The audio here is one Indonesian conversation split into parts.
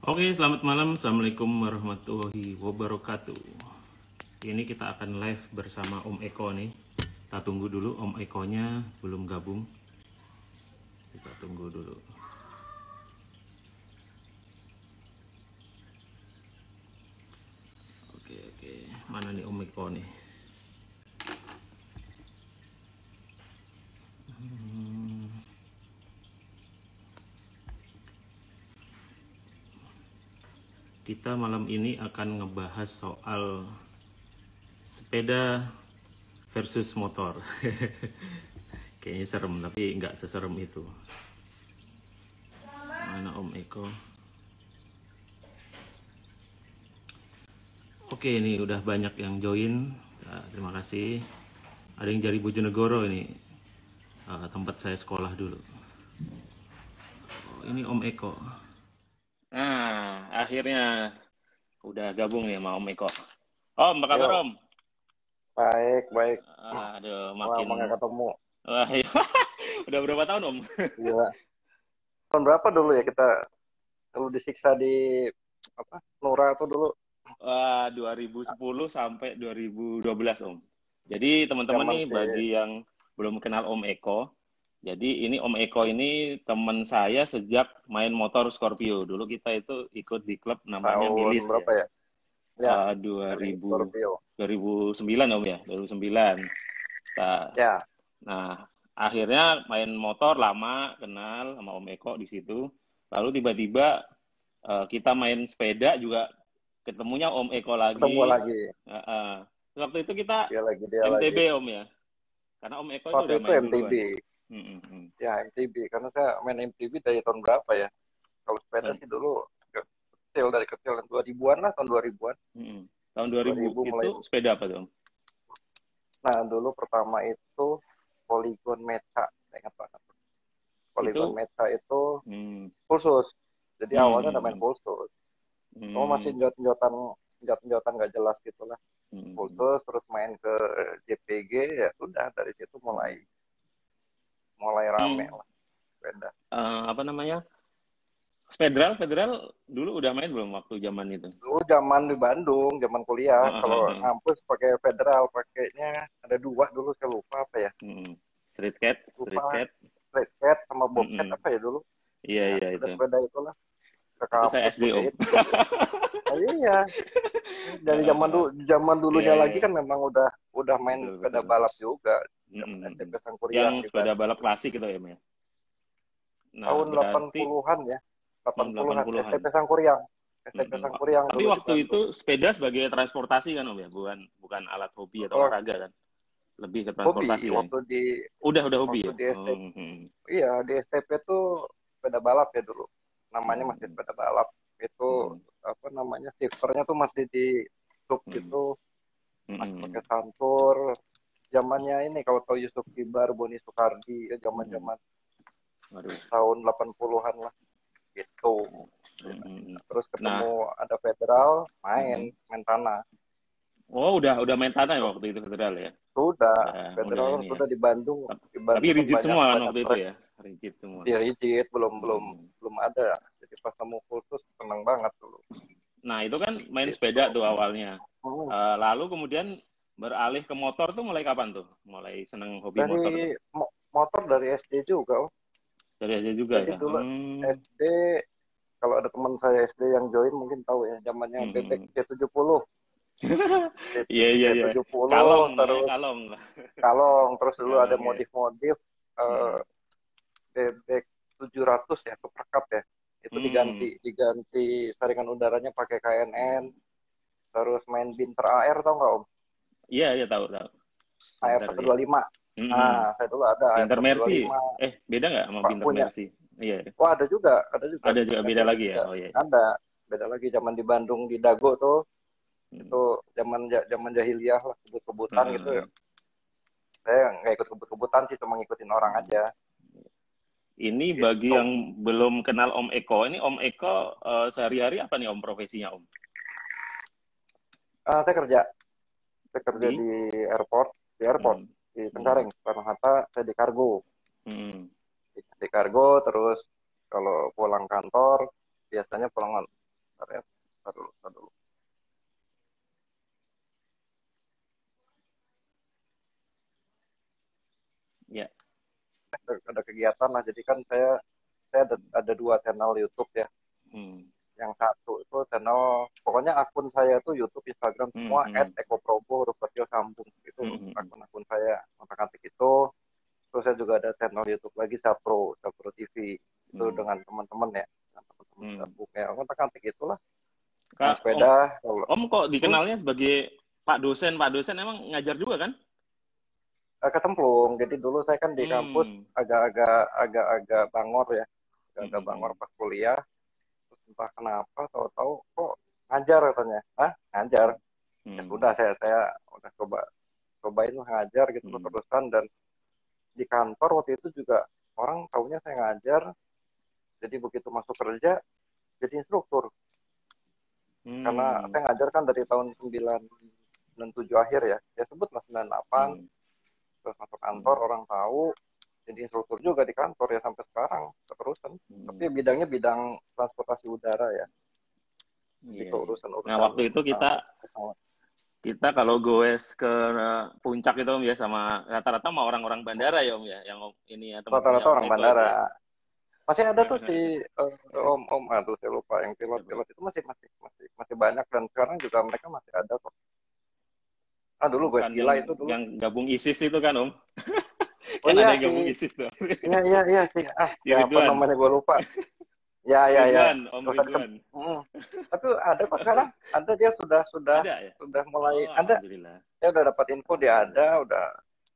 Oke, selamat malam. Assalamualaikum warahmatullahi wabarakatuh. Ini kita akan live bersama Om Eko nih. Kita tunggu dulu, Om Ekonya belum gabung. Kita tunggu dulu. Oke. Mana nih Om Eko nih? Kita malam ini akan ngebahas soal sepeda versus motor. Kayaknya serem, tapi nggak seserem itu. Mana Om Eko? Oke, ini udah banyak yang join. Nah, terima kasih. Ada yang dari Bojonegoro ini. Tempat saya sekolah dulu. Ini Om Eko. Nah, akhirnya udah gabung nih sama Om Eko. Om, apa kabar Yo, Om? baik. Aduh, Lama makin... nggak ketemu. Wah, iya. Udah berapa tahun Om? Iya. Tahun berapa dulu ya kita dulu disiksa di apa? Nura tuh dulu Wah, 2010 sampai 2012 Om. Jadi teman-teman zaman nih si bagi yang belum kenal Om Eko, jadi ini Om Eko ini teman saya sejak main motor Scorpio. Dulu kita itu ikut di klub namanya tahun Milis ya. berapa ya? Ya, dari 2000 Scorpio. 2009 Om ya, 2009. Ya, Nah, akhirnya main motor lama kenal sama Om Eko di situ. Lalu tiba-tiba kita main sepeda juga ketemunya Om Eko ketemu lagi. lagi. Waktu itu kita Dia MTB lagi. Om ya. Karena Om Eko itu Waktu udah itu main MTB. duluan. Hmm, hmm, hmm. Ya, MTB karena saya main MTB dari tahun berapa ya? Kalau sepeda Tahun, sih dulu kecil dari kecil 2000-an lah, tahun 2000-an. tahun 2000 2000 mulai. itu sepeda apa tuh Om? Nah, dulu pertama itu Polygon Mecha, saya ingat banget. Polygon Itu Mecha itu hmm, Pulsus. Jadi hmm, awalnya udah main hmm, Pulsus. Oh masih hmm, njot-njotan nggak jelas gitu lah. hmm, Pulsus terus main ke JPG ya sudah dari situ mulai hmm. mulai rame Hmm, lah sepeda. apa namanya? Federal dulu udah main belum waktu zaman itu? Dulu zaman di Bandung, zaman kuliah, kalau ngampus pakai Federal pakainya ada dua dulu saya lupa apa ya. Street Cat, Lupa Street Cat. Street Cat sama Bobcat Mm-mm. apa ya dulu. Iya Ya, iya itu. sepeda-sepeda itulah ke Itu saya kampus SD pakai Om. itu. Oh iya, dari zaman Iya dulunya lagi iya, kan memang udah main betul sepeda betul. balap juga. Zaman Mm-mm. STP Sangkuriang Yang di sepeda Bandung. balap klasik itu ya, Om ya. Nah, Tahun berarti 80-an ya. 80-an 80-an. STP Sangkuriang. STP Sangkuriang Tapi dulu di waktu itu Bandung. sepeda sebagai transportasi kan Om ya, bukan alat hobi atau Oh, olahraga kan. Lebih ke hobi transportasi kan. waktu Udah hobi waktu ya. di STP. Iya, di STP tuh sepeda balap ya dulu. Namanya masih Hmm. sepeda balap. Itu Hmm. apa namanya? Shifternya tuh masih di sub Hmm. gitu, masih pakai Hmm. santur. Zamannya ini kalau tahu Yusuf Kibar, Boni Soekardi, ya Hmm. zaman-zaman Waduh. tahun 80-an lah gitu. Hmm. Terus Nah, ketemu ada Federal, hmm. main tanah. Oh, udah main tanah ya waktu itu Federal ya. Sudah, Udah Federal ini ya. sudah di Tapi Bandung kan rigid banyak semua kan banyak waktu itu trek. ya, rigid semua. Dia rigid, belum belum Hmm. belum ada. Jadi pas nemu khusus seneng banget dulu. Nah itu kan main Gitu. sepeda tuh awalnya. Hmm. Lalu kemudian beralih ke motor tuh mulai kapan tuh? Mulai seneng hobi motor tuh? Dari motor dari SD juga, oh. Dari aja juga Jadi ya. dulu SD, kalau ada teman saya SD yang join mungkin tahu ya, zamannya bebek Hmm. C70. Iya iya iya. Kalong C70 namanya terus kalong. kalong, terus dulu ada Kalong ya. modif-modif eh, bebek 700 ya, keperkap ya. Itu Hmm. diganti saringan udaranya pakai KNN, terus main Binter AR tau nggak Om? Iya iya tahu tahu. AR Pinter ya. 125. Nah, saya dulu ada AR Pinter Mercy. 125. Beda nggak sama Pak Pinter punya. Mercy? Iya. Wah, ada juga. Ada juga Mercy beda ada lagi ya. juga. Oh iya. Ada. Beda lagi zaman di Bandung di Dago tuh. Hmm. Itu zaman jahiliyah lah, kebut-kebutan gitu ya. Hmm. Saya nggak ikut kebut-kebutan sih, cuma ngikutin orang aja. Ini bagi Gitu. yang belum kenal Om Eko, ini Om Eko sehari-hari apa nih Om profesinya Om? Saya kerja Di? di airport, Hmm. di Hmm. Cengkareng, Soekarno-Hatta. Saya di kargo. Hmm. Di kargo, terus kalau pulang kantor biasanya pulang Bentar ya. Bentar dulu. Ya. Ada kegiatan lah. Jadi kan saya ada 2 channel YouTube ya. Yang satu itu channel, pokoknya akun saya tuh YouTube, Instagram semua @ekoprobo huruf kecil sambung. Itu akun saya otak-atik itu. Terus saya juga ada channel YouTube lagi Sapro TV. Itu dengan teman-teman ya. Dengan teman-teman gabung ya. Otak-atik itulah. Nah, sepeda. Om kok dikenalnya sebagai Pak dosen emang ngajar juga kan? Kecemplung. Jadi dulu saya kan di kampus agak-agak bangor ya. Agak bangor pas kuliah. Terus entah kenapa tahu-tahu kok ngajar katanya. Ngajar. Ya sudah saya udah cobain ngajar gitu terusan, dan di kantor waktu itu juga orang taunya saya ngajar. Jadi begitu masuk kerja jadi instruktur. Karena saya ngajar kan dari tahun 97 akhir ya. Ya sebutlah 98. Terus masuk kantor orang tahu, jadi instruktur juga di kantor ya sampai sekarang keterusan. Tapi bidangnya bidang transportasi udara ya. Jadi urusan. Nah waktu itu kita kalau goes ke puncak itu Om ya, sama rata-rata sama orang-orang bandara ya Om ya, yang ini ya teman-teman. Rata-rata orang bandara. Ya. Masih ada tuh si om tuh saya lupa, yang pilot itu masih banyak, dan sekarang juga mereka masih ada kok. Dulu gue gila itu dulu. Yang gabung ISIS itu kan Om. Oh iya, ada yang gabung ISIS tuh. Iya sih. Apa namanya gue lupa. Ya. Om Ridwan. Tapi ada kok sekarang. Ada, dia sudah ada, ya? Sudah mulai ada. Saya udah dapat info dia ada, udah.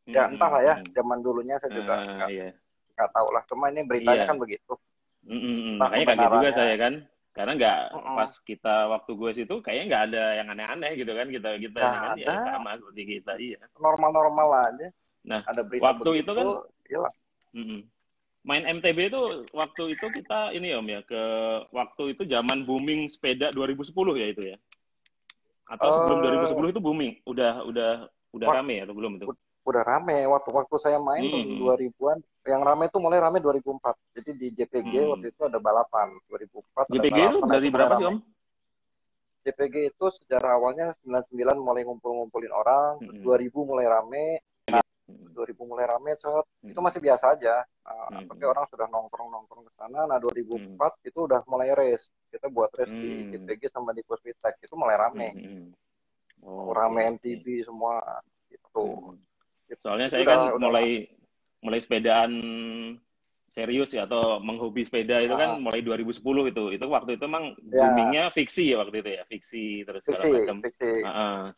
Ya entahlah ya, zaman dulunya saya juga nggak tahu lah. Cuma ini beritanya kan begitu. Makanya kaget juga saya kan. Karena pas kita waktu gue situ kayaknya nggak ada yang aneh-aneh gitu kan, kita kan ya sama seperti kita. Iya. Normal aja. Nah, ada berita waktu begitu, itu kan hilang. Main MTB itu waktu itu kita ini Om ya, ke waktu itu zaman booming sepeda 2010 ya itu ya. Atau sebelum 2010 itu booming, udah rame atau belum itu? Udah rame waktu saya main tuh 2000-an. Yang rame tuh mulai rame 2004. Jadi di JPG waktu itu ada balapan 2004. JPG ada balapan. Itu dari berapa sih Om? JPG itu sejarah awalnya 99 mulai ngumpulin orang, 2000 mulai rame. 2000 mulai rame, itu masih biasa aja. Tapi orang sudah nongkrong ke sana. Nah 2004 itu udah mulai race. Kita buat race di JPG sama di Puspitek, itu mulai rame. Rame MTB semua gitu. Soalnya saya kan mulai sepedaan serius ya, atau menghobi sepeda itu kan mulai 2010 itu. Itu waktu itu emang boomingnya fiksi ya waktu itu ya, fiksi terus segala macam.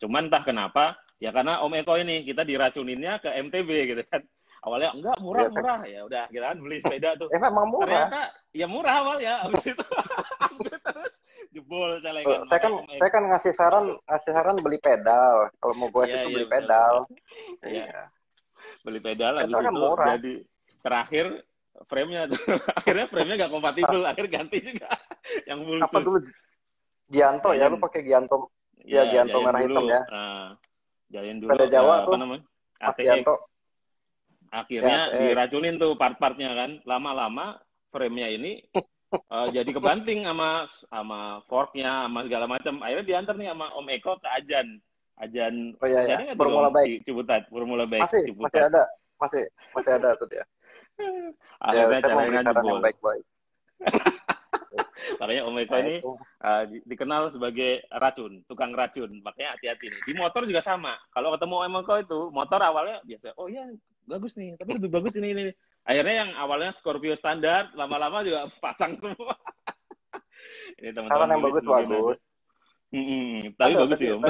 Cuman entah kenapa ya, karena Om Eko ini kita diracuninnya ke MTB gitu kan. Awalnya enggak murah ya udah kita kan beli sepeda tuh. Memang murah. Ternyata ya murah awal ya, habis itu terus jebol celengan. Saya kan ngasih saran beli pedal. Kalau mau gue itu beli pedal. Iya. Beli pedal habis itu murah. Jadi terakhir frame-nya akhirnya frame-nya nggak kompatibel, akhir ganti juga yang full apa dulu Gianto ya, lu pakai Gianto ya, Gianto merah hitam ya. Jalin dulu pada Jawa apa namanya Gianto. Akhirnya diracunin tuh part-partnya kan, lama-lama frame-nya ini jadi kebanting sama fork-nya sama segala macam. Akhirnya diantar nih sama Om Eko ke Ajan Formula Baik di Ciputat, Formula Baik masih ada tuh dia. Akhirnya saya mau beri saran yang baik-baik. Makanya Om Eko ini dikenal sebagai tukang racun. Makanya hati-hati nih. Di motor juga sama. Kalau ketemu Om Eko itu, motor awalnya biasa, oh ya bagus nih, tapi lebih bagus ini. Akhirnya yang awalnya Scorpio standar, lama-lama juga pasang semua. Ini teman-teman yang bagus. Tapi bagus sih Om.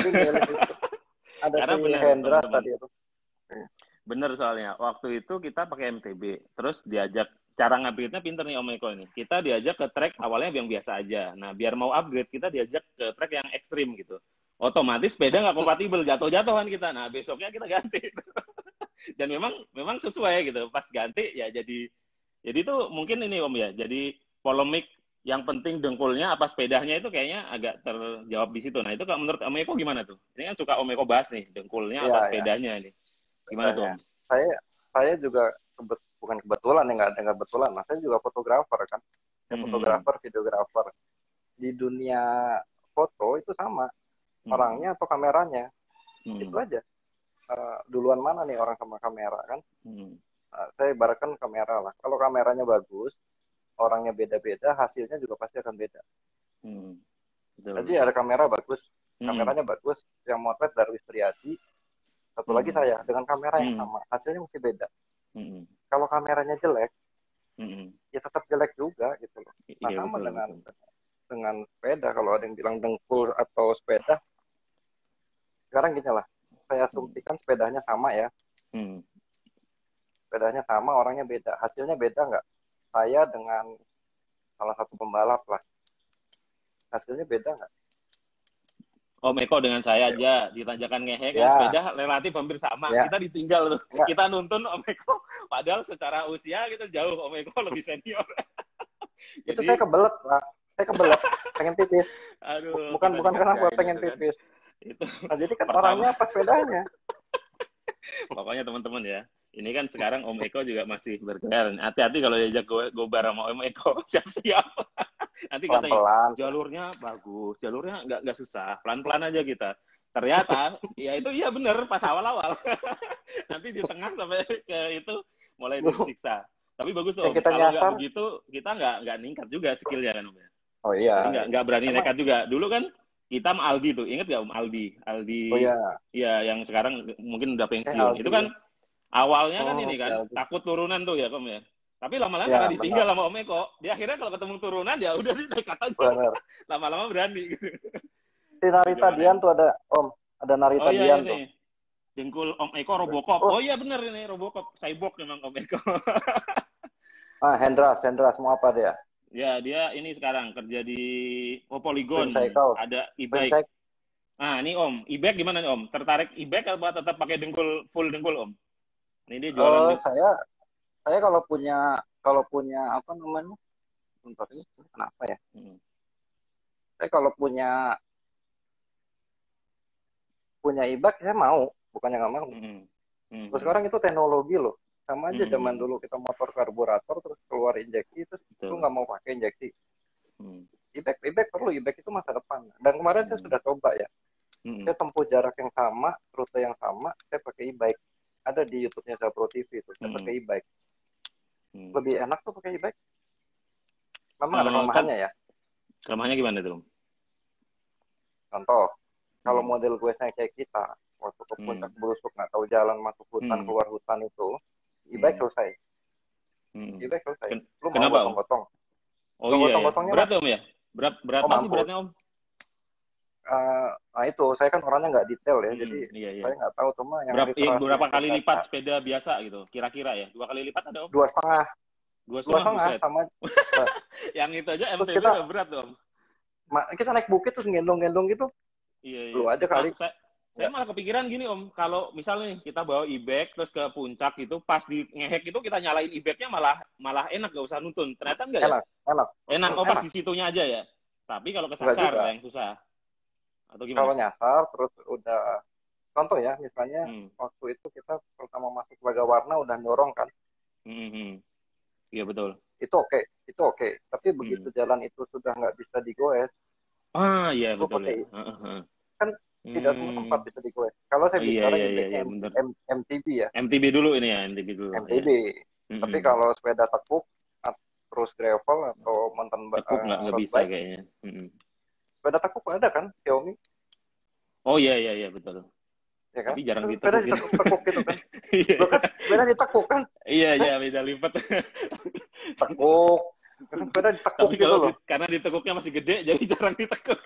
Ada si Hendras tadi itu. Bener, soalnya waktu itu kita pakai MTB, terus diajak, cara ngupgrade-nya pinter nih Om Eko ini. Kita diajak ke track awalnya yang biasa aja. Nah, biar mau upgrade kita diajak ke track yang ekstrim gitu. Otomatis sepeda nggak kompatibel, jatuh-jatuhan kita. Nah, besoknya kita ganti. Dan memang sesuai gitu. Pas ganti ya jadi itu mungkin ini Om ya. Jadi polemik yang penting dengkulnya apa sepedanya itu kayaknya agak terjawab di situ. Nah, itu kalau menurut Om Eko gimana tuh? Ini kan suka Om Eko bahas nih, dengkulnya apa sepedanya ini. Gimana tuh? Saya juga bukan kebetulan ya, nggak kebetulan. Nah, saya juga fotografer kan. Saya fotografer, videografer. di dunia foto itu sama, orangnya atau kameranya. Itu aja. Duluan mana nih orang sama kamera kan? Saya ibaratkan kamera lah. Kalau kameranya bagus, orangnya beda-beda, hasilnya juga pasti akan beda. Jadi ada kamera bagus, kameranya bagus, yang motret Darwis Triadi, satu lagi saya dengan kamera yang sama, hasilnya mesti beda. Kalau kameranya jelek, ya tetap jelek juga gitu loh. Nah Iya, sama betul. dengan sepeda, kalau ada yang bilang dengkul atau sepeda, sekarang gini lah, saya asumsikan sepedanya sama ya. Sepedanya sama, orangnya beda, hasilnya beda nggak? Saya dengan salah satu pembalap lah, hasilnya beda nggak? Om Eko dengan saya Ya, aja di tanjakan ngehe kan ya, sepeda relatif hampir sama. ya. Kita ditinggal tuh. Enggak. Kita nuntun Om Eko padahal secara usia kita jauh. Om Eko lebih senior. Itu Jadi, saya kebelet lah. Saya kebelet, pengen pipis. aduh, Bukan kita kenapa dikerjain pengen itu kan. pipis. Itu Nah jadi kan pertama. orangnya apa sepedanya? Pokoknya teman-teman ya. Ini kan sekarang Om Eko juga masih berkeliaran. Hati-hati kalau diajak gobar sama Om Eko. Siap-siap. Nanti katanya Pelan-pelan. jalurnya bagus, jalurnya nggak susah, pelan-pelan aja kita. Ternyata ya itu iya bener pas awal-awal. Nanti di tengah sampai ke itu mulai disiksa. Tapi bagus Yang Om. kita Kalau nggak nyasar. begitu kita nggak ningkat juga skillnya kan Om ya. Oh iya. Jadi nggak berani Emang. nekat juga. Dulu kan kita sama Aldi tuh, inget nggak Om Aldi? Aldi Oh iya. ya yang sekarang mungkin udah pensiun. Itu Aldi kan ya. awalnya kan ini Oke, kan Aldi. takut turunan tuh ya Om ya. Tapi lama-lama Ya karena ditinggal benar. sama Om Eko, dia akhirnya kalau ketemu turunan ya udah nekat aja. Benar. Lama-lama berani gitu. Si Narita Dian tuh ada Om. Ada Oh Narita iya Dian tuh. ini. Dengkul Om Eko Robocop. Oh. Oh iya bener ini Robocop. Cyborg memang Om Eko. Hendra semua apa dia? Ya dia ini sekarang kerja di Polygon. Cycle. Ada e-bike. Nah ini Om, e-bike gimana nih Om? Tertarik e-bike atau tetap pakai dengkul full dengkul Om? Ini dia jualan di... Saya kalau punya apa namanya? Bentar ini kenapa ya? Saya kalau punya e-bike saya mau, bukannya nggak mau. Terus sekarang itu teknologi loh. Sama aja zaman dulu kita motor karburator terus keluar injeksi terus itu nggak mau pakai injeksi. E-bike perlu, e-bike itu masa depan. Dan kemarin saya sudah coba ya. Saya tempuh jarak yang sama, rute yang sama, saya pakai e-bike. Ada di YouTube-nya Zapro TV itu, saya pakai e-bike. Lebih enak tuh pakai e-bike. Memang ada kelemahannya ya. Kelemahannya gimana tuh? Contoh, kalau model gue saya kayak kita, waktu ke puncak Brusuk nggak tahu jalan masuk hutan keluar hutan itu, e-bike selesai. E-bike selesai. Lu mau gotong-gotong? Oh iya, berat Om ya? Berapa sih beratnya Om? Nah itu, saya kan orangnya nggak detail ya, jadi saya nggak tahu cuma yang berapa kali lipat sepeda biasa gitu, kira-kira ya? 2 kali lipat ada Om? 2,5. 2,5 sama. Yang itu aja MTB udah berat Om. Kita naik bukit terus gendong-gendong gitu. Iya. Lu aja kali. Saya malah kepikiran gini Om, kalau misalnya kita bawa e-bike terus ke puncak itu, pas di ngehek itu kita nyalain e-bike-nya malah enak, gak usah nuntun. Ternyata enggak ya? Enak. Oh pas di situnya aja ya? Tapi kalau kesasar yang susah. Atau gimana? Kalau nyasar terus udah, contoh ya, misalnya waktu itu kita pertama masuk Laga Warna udah dorong kan. Iya betul. Itu oke. Tapi begitu jalan itu sudah nggak bisa digoes. Iya betul ya. Kan tidak semua tempat bisa digoes. Kalau saya bicara e-bike-nya MTB ya. MTB dulu ini ya, MTB dulu. MTB. Tapi kalau sepeda tekuk, terus gravel atau mountain bike, nggak bisa kayaknya. Sepeda tekuk ada kan, Xiaomi? Oh iya betul. Ya kan? Tapi jarang ditekuk. Sepeda ditekuk gitu kan? Lo kan sepeda ditekuk kan? Iya beda lipat. Tekuk. Sepeda ditekuk. Tapi kalau gitu karena ditekuknya masih gede, jadi jarang ditekuk.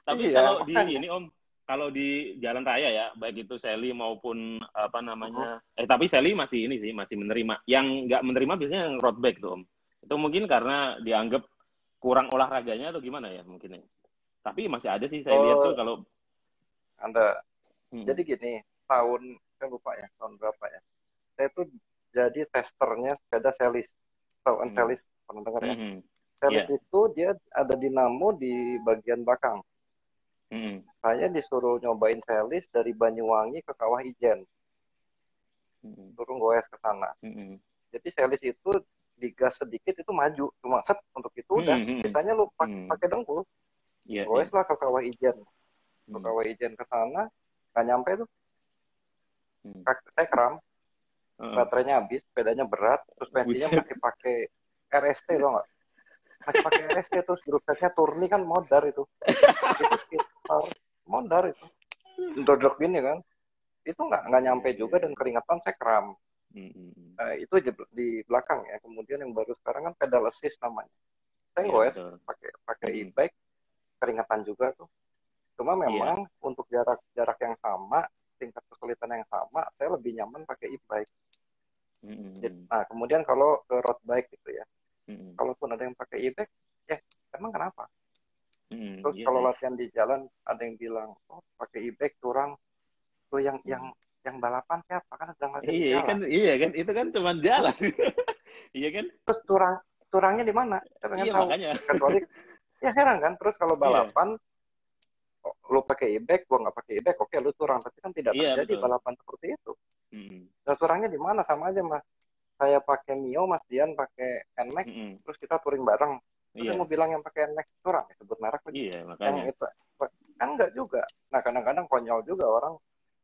Tapi kalau di ini Om, kalau di jalan raya ya, baik itu Sally maupun apa namanya, tapi Sally masih ini sih, masih menerima. Yang nggak menerima biasanya yang road bike tuh Om. Itu mungkin karena dianggap kurang olahraganya atau gimana ya mungkin ya. Tapi masih ada sih saya lihat tuh kalau ada. Jadi gini, saya lupa ya tahun berapa ya. Saya tuh jadi testernya sepeda Celis. Tahu kan Celis? Pernah dengar ya? Celis itu dia ada dinamo di bagian belakang. Saya disuruh nyobain Celis dari Banyuwangi ke Kawah Ijen. Suruh goes ke sana. Jadi Celis itu digas sedikit itu maju, cuma set untuk itu udah. Biasanya lu pakai dengkul. Goes lah ke kawah ijen. Ke kawah ijen ke sana, nggak nyampe tuh. Saya kram, baterainya habis, sepedanya berat, suspensinya masih pakai RST tau nggak? Masih pakai RST, terus grup setnya turni kan modar itu. Itu sekitar modar itu. Dodok gini kan. Itu nggak nyampe juga dan keringetan saya kram. Itu di belakang ya. Kemudian yang baru sekarang kan pedal assist namanya. Saya goes pakai e-bike, keringetan juga tuh. Cuma memang untuk jarak yang sama, tingkat kesulitan yang sama, saya lebih nyaman pakai e-bike. Nah, kemudian kalau ke road bike gitu ya, kalaupun ada yang pakai e-bike, emang kenapa? Terus kalau latihan di jalan, ada yang bilang, oh pakai e-bike curang, tuh yang balapan siapa? Kan sedang latihan di jalan. Iya kan, itu kan cuma jalan. Iya kan? Terus curangnya di mana? Saya pengen tahu. Makanya. Kecuali, ya heran kan, terus kalau balapan, lu pakai e-bike, gua nggak pakai e-bike, oke lu curang, tapi kan tidak terjadi balapan seperti itu. Nah, curangnya di mana? Sama aja Mas. Saya pakai Mio, Mas Dian pakai NMAX, terus kita touring bareng. Terus saya mau bilang yang pakai NMAX curang, sebut merek lagi. Iya, makanya. Yang itu kan enggak juga. Nah, kadang-kadang konyol juga orang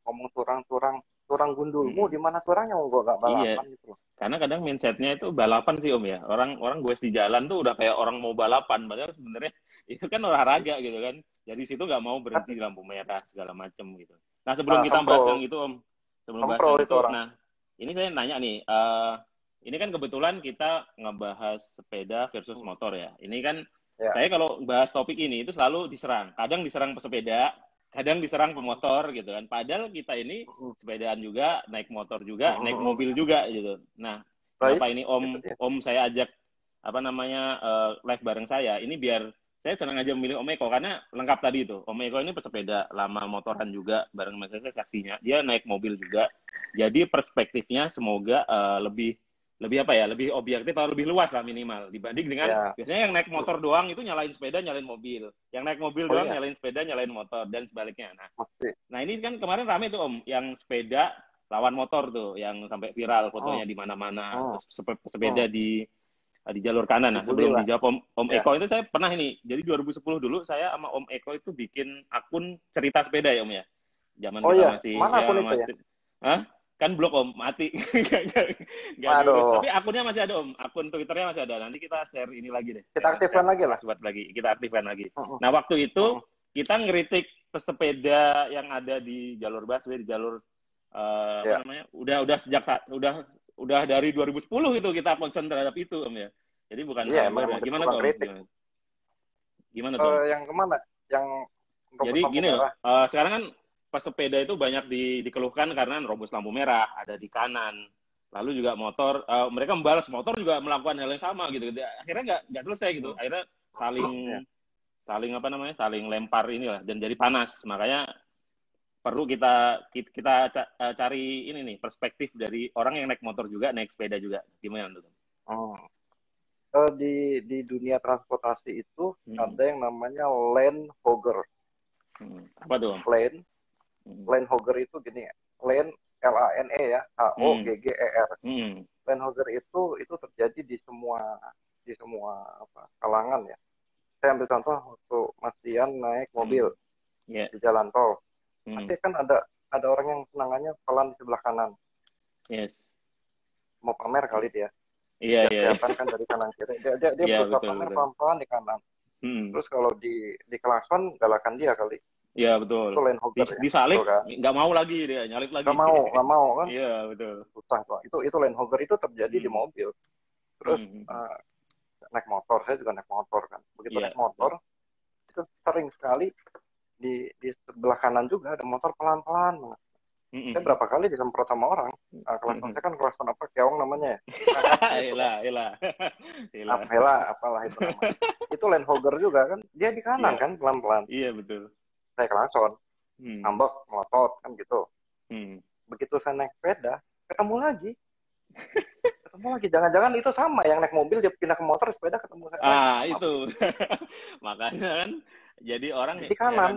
ngomong curang gundulmu, di mana curangnya mau gua nggak balapan gitu. Karena kadang mindsetnya itu balapan sih Om ya. Orang gue di jalan tuh udah kayak orang mau balapan, padahal sebenarnya itu kan olahraga gitu kan. Jadi situ nggak mau berhenti di lampu merah segala macem gitu. Nah sebelum kita bahas yang itu Om, sebelum bahas yang itu, nah ini saya nanya nih, ini kan kebetulan kita ngebahas sepeda versus motor ya. Ini kan saya kalau bahas topik ini itu selalu diserang. Kadang diserang pesepeda, kadang diserang pemotor gitu kan. Padahal kita ini sepedaan juga, naik motor juga, naik mobil juga gitu. Nah, kenapa ini Om saya ajak live bareng saya, ini biar saya senang aja memilih Om Eko karena lengkap tadi itu. Om Eko ini pesepeda lama, motoran juga bareng mas saya saksinya. Dia naik mobil juga. Jadi perspektifnya semoga lebih objektif atau lebih luas lah minimal dibanding dengan biasanya yang naik motor doang itu nyalain sepeda, nyalain mobil. Yang naik mobil doang nyalain sepeda, nyalain motor dan sebaliknya. Nah ini kan kemarin rame tuh Om, yang sepeda lawan motor tuh, yang sampai viral fotonya di mana-mana, sepeda di jalur kanan. Nah, sebelum dijawab Om Eko itu saya pernah ini. Jadi 2010 dulu saya sama Om Eko itu bikin akun cerita sepeda ya Om ya. Zaman kita masih mana akun itu ya? Hah? Kan blok Om, mati. Nggak diurus. Tapi akunnya masih ada Om. Akun Twitternya masih ada. Nanti kita share ini lagi deh. Kita aktifkan lagi lah. Kita aktifkan lagi. Nah, waktu itu kita ngeritik pesepeda yang ada di jalur busway, di jalur udah dari 2010 itu kita concern terhadap itu Om ya. Jadi bukan gimana tuh? Gimana tuh? Yang kemana? Yang jadi gini loh, sekarang kan pesepeda itu banyak dikeluhkan karena robos lampu merah, ada di kanan. Lalu juga motor, mereka membalas motor juga melakukan hal yang sama gitu. Akhirnya nggak selesai gitu. Akhirnya saling lempar inilah dan jadi panas. Makanya perlu kita cari ini nih perspektif dari orang yang naik motor juga, naik sepeda juga. Gimana tuh? Di dunia transportasi itu ada yang namanya lane hogger. Apa tuh? Lane hogger itu gini ya. Lane LANE ya, HOGGER. Lane hogger itu terjadi di semua kalangan ya. Saya ambil contoh waktu Mas Dian naik mobil di jalan tol. Pasti kan ada orang yang senangannya pelan di sebelah kanan. Yes. Mau pamer kali dia. Iya. Kelihatan kan dari kanan kiri. Dia berusaha pamer pelan-pelan di kanan. Terus kalau di klakson galakan dia kali. Iya betul. Itu lane hogger. Disalip nggak mau lagi dia, nyalip lagi. Nggak mau kan? Iya betul. Susah kok. Itu lane hogger itu terjadi di mobil. Terus naik motor, saya juga naik motor kan. Begitu naik motor itu sering sekali di sebelah kanan juga ada motor pelan-pelan. Saya berapa kali disemprot sama orang. Klakson saya kan klakson apa? Keong namanya ya. Hela, apalah itu namanya. Itu lane hogger juga kan. Dia di kanan kan pelan-pelan. Iya betul. Saya klakson, ngambek, melotot kan gitu. Begitu saya naik sepeda, ketemu lagi. Jangan-jangan itu sama yang naik mobil dia pindah ke motor, sepeda ketemu saya. Itu. Makanya kan jadi orang di kanan.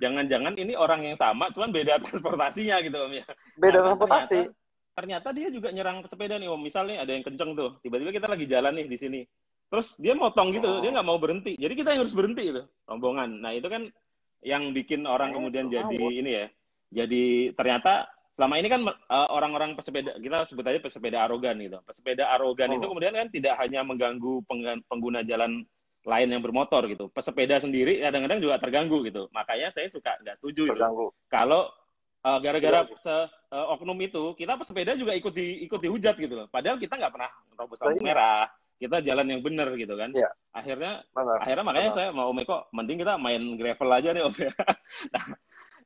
Jangan-jangan ini orang yang sama, cuman beda transportasinya gitu Om ya. Beda transportasi. ternyata dia juga nyerang pesepeda nih Om. Misalnya ada yang kenceng tuh, tiba-tiba kita lagi jalan nih di sini. Terus dia motong gitu, dia nggak mau berhenti. Jadi kita yang harus berhenti gitu, rombongan. Nah itu kan yang bikin orang kemudian jadi ngawur. ini ya. Jadi ternyata selama ini kan orang-orang pesepeda, kita sebut aja pesepeda arogan gitu. Pesepeda arogan itu kemudian kan tidak hanya mengganggu pengguna jalan lain yang bermotor gitu. Pesepeda sendiri kadang-kadang juga terganggu gitu. Makanya saya suka nggak setuju itu. Terganggu. Kalau gara-gara Iya. oknum itu, kita pesepeda juga ikut dihujat gitu loh. Padahal kita nggak pernah terobos lampu Iya. merah. Kita jalan yang benar gitu kan. Iya. Akhirnya Benar. makanya Benar. saya mau Om Eko, mending kita main gravel aja nih Om. Nah,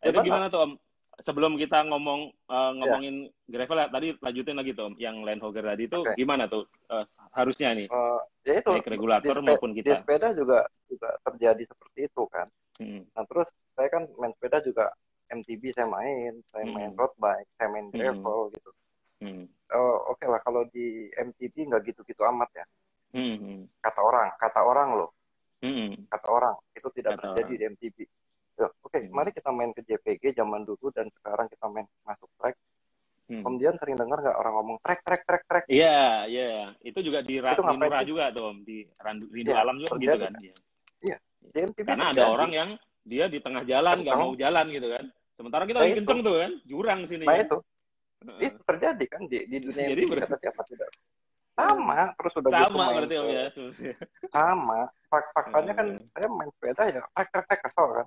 Ya, itu benar. gimana tuh Om? Sebelum kita ngomongin Iya. gravel ya, tadi lanjutin lagi tuh Om, yang Land Hogger tadi itu Oke. gimana tuh harusnya nih, Ya itu baik regulator maupun di kita. sepeda juga terjadi seperti itu kan. Hmm. Nah terus saya kan main sepeda juga MTB saya main road bike, saya main gravel gitu. Oke lah kalau di MTB nggak gitu-gitu amat ya. Kata orang loh. Kata orang itu tidak terjadi di MTB. Oke, mari kita main ke JPG zaman dulu dan sekarang kita main masuk track. Kemudian sering dengar nggak orang ngomong track. Iya. Itu juga di Rinura sih? juga tuh Om, di Rindu Ya, Alam juga gitu kan. Iya. Di MTB karena terjadi. ada orang yang dia di tengah jalan nggak mau jalan gitu kan. Sementara kita lagi kenceng tuh kan, jurang sini kan. Itu terjadi kan di dunia Jadi MTB kata siapa tidak? Sama, terus udah gitu sama main berarti Om ya. sama. Faktanya kan saya main sepeda ya trek kesel kan.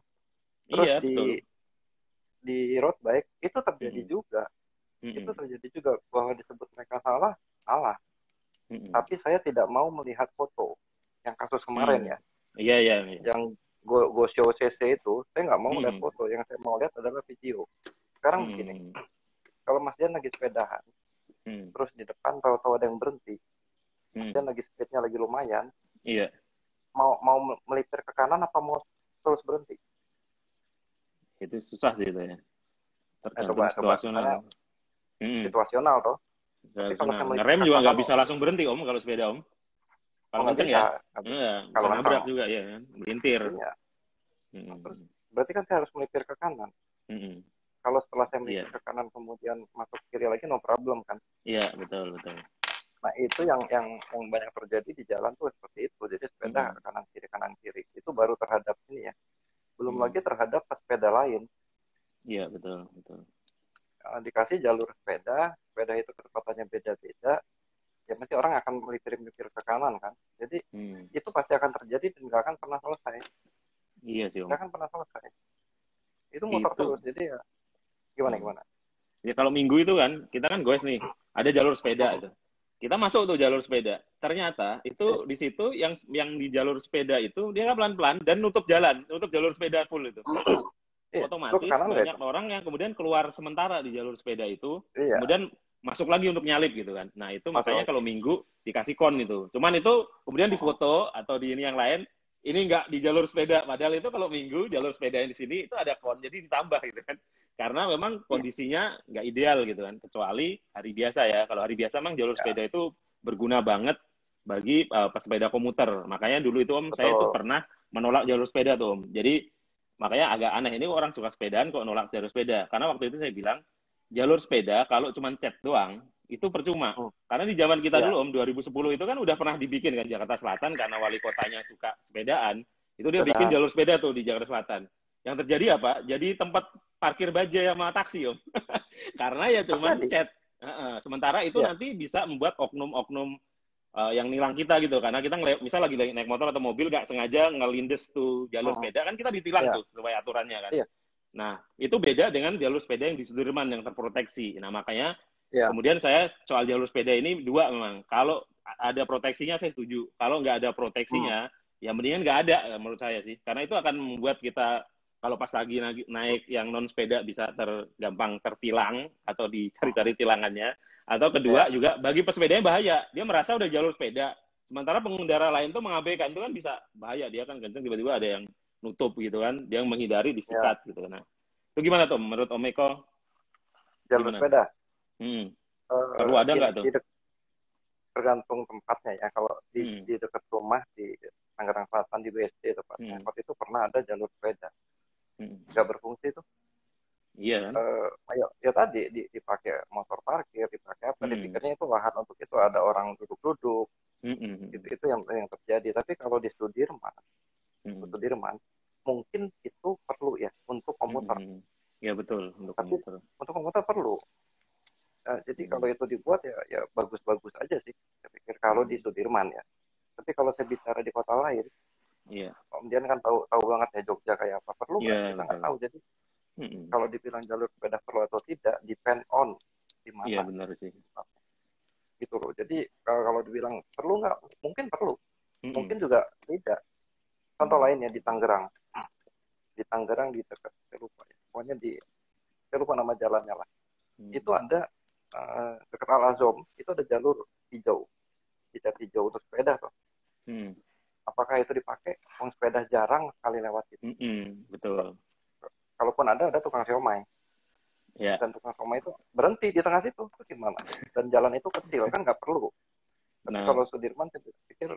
Terus Iya, di road bike itu terjadi juga. Itu terjadi juga bahwa disebut mereka salah. Tapi saya tidak mau melihat foto yang kasus kemarin ya. Iya. Yang go show CC itu, saya nggak mau melihat foto. Yang saya mau lihat adalah video. Sekarang begini, kalau Mas Dian lagi sepedahan, terus di depan tahu-tahu ada yang berhenti, Mas Dian lagi speednya lagi lumayan, iya. Mau melipir ke kanan apa mau terus berhenti? Itu susah sih itu ya. Tergantung Coba, situasional. Situasional toh. Ngerem juga nggak bisa langsung berhenti Om kalau sepeda Om. Kalau kenceng ya. Kalau nabrak juga ya kan, melintir. Iya. Terus berarti kan saya harus melipir ke kanan. Kalau setelah saya melipir ke kanan kemudian masuk kiri lagi no problem kan? Iya, betul. Nah, itu yang banyak terjadi di jalan tuh seperti itu. Jadi sepeda kanan kiri. Itu baru terhadap ini ya. Belum lagi terhadap pesepeda lain. Iya, betul. Dikasih jalur sepeda itu kecepatannya beda-beda. Ya pasti orang akan melipir ke kanan kan. Jadi itu pasti akan terjadi dan nggak akan pernah selesai. Iya sih Om. Nggak akan pernah selesai. Itu motor terus. Jadi ya gimana? Ya kalau minggu itu kan kita kan goes nih, ada jalur sepeda itu. Kita masuk tuh jalur sepeda. Ternyata itu di situ yang di jalur sepeda itu dia pelan-pelan dan nutup jalur sepeda full itu. Otomatis banyak orang yang kemudian keluar sementara di jalur sepeda itu, kemudian masuk lagi untuk nyalip gitu kan. Nah itu makanya kalau minggu dikasih kon itu. Cuman itu kemudian difoto atau di ini yang lain, ini nggak di jalur sepeda. Padahal itu kalau minggu jalur sepeda yang di sini itu ada kon, jadi ditambah gitu kan. Karena memang kondisinya nggak ideal gitu kan. Kecuali hari biasa ya. Kalau hari biasa memang jalur sepeda itu berguna banget bagi pesepeda komuter. Makanya dulu itu Om, saya tuh pernah menolak jalur sepeda tuh Om. Jadi makanya agak aneh, ini orang suka sepedaan kok nolak jalur sepeda. Karena waktu itu saya bilang, jalur sepeda kalau cuma cat doang, itu percuma. Karena di zaman kita dulu Om, 2010 itu kan udah pernah dibikin kan Jakarta Selatan, karena wali kotanya suka sepedaan, itu dia bikin jalur sepeda tuh di Jakarta Selatan. Yang terjadi apa? Jadi tempat parkir bajai sama taksi Om. Karena ya cuma cat. Sementara itu nanti bisa membuat oknum-oknum yang nilang kita gitu, karena kita misal lagi naik motor atau mobil gak sengaja ngelindes tuh jalur sepeda kan kita ditilang tuh sesuai aturannya kan. Nah itu beda dengan jalur sepeda yang di Sudirman yang terproteksi. Nah makanya kemudian saya soal jalur sepeda ini dua memang, kalau ada proteksinya saya setuju, kalau nggak ada proteksinya ya mendingan nggak ada menurut saya sih, karena itu akan membuat kita kalau pas lagi naik yang non sepeda bisa gampang tertilang atau dicari-cari tilangannya. Atau kedua juga bagi pesepedanya bahaya. Dia merasa udah jalur sepeda. Sementara pengendara lain tuh mengabaikan, itu kan bisa bahaya. Dia kan kenceng tiba-tiba ada yang nutup gitu kan. Dia menghindari disikat gitu. Nah, itu gimana tuh menurut Om Eko? Jalur sepeda? Perlu ada nggak tuh? Tergantung tempatnya ya. Kalau di dekat rumah di Tangerang Selatan di BSD tepatnya, waktu itu pernah ada jalur sepeda. Nggak berfungsi tuh. Iya kan? Ya tadi dipakai motor parkir, dipakai akhirnya itu lahan untuk itu ada orang duduk-duduk, itu yang terjadi. Tapi kalau di Sudirman mungkin itu perlu ya untuk komuter. Ya betul, untuk Tapi komuter. untuk komuter perlu. Jadi kalau itu dibuat ya bagus-bagus aja sih. Saya pikir kalau di Sudirman ya. Tapi kalau saya bicara di kota lain, Om Dian kan tahu banget ya Jogja kayak apa. Perlu nggak? Kita nggak tahu. Jadi kalau dibilang jalur sepeda perlu atau tidak, depend on di mana. Iya benar sih. Gitu loh. Jadi kalau dibilang perlu nggak? Mungkin perlu. Mungkin juga tidak. Contoh lainnya di Tangerang. Di Tangerang di dekat, saya lupa ya. Pokoknya saya lupa nama jalannya lah. Itu ada dekat Al Azom, itu ada jalur hijau. Hijau untuk sepeda tuh. Apakah itu dipakai? Sepeda jarang sekali lewat itu. Betul. Kalaupun ada tukang siomay. Dan tukang siomay itu berhenti di tengah situ, itu gimana? Dan jalan itu kecil, kan nggak perlu. Tapi kalau Sudirman, saya pikir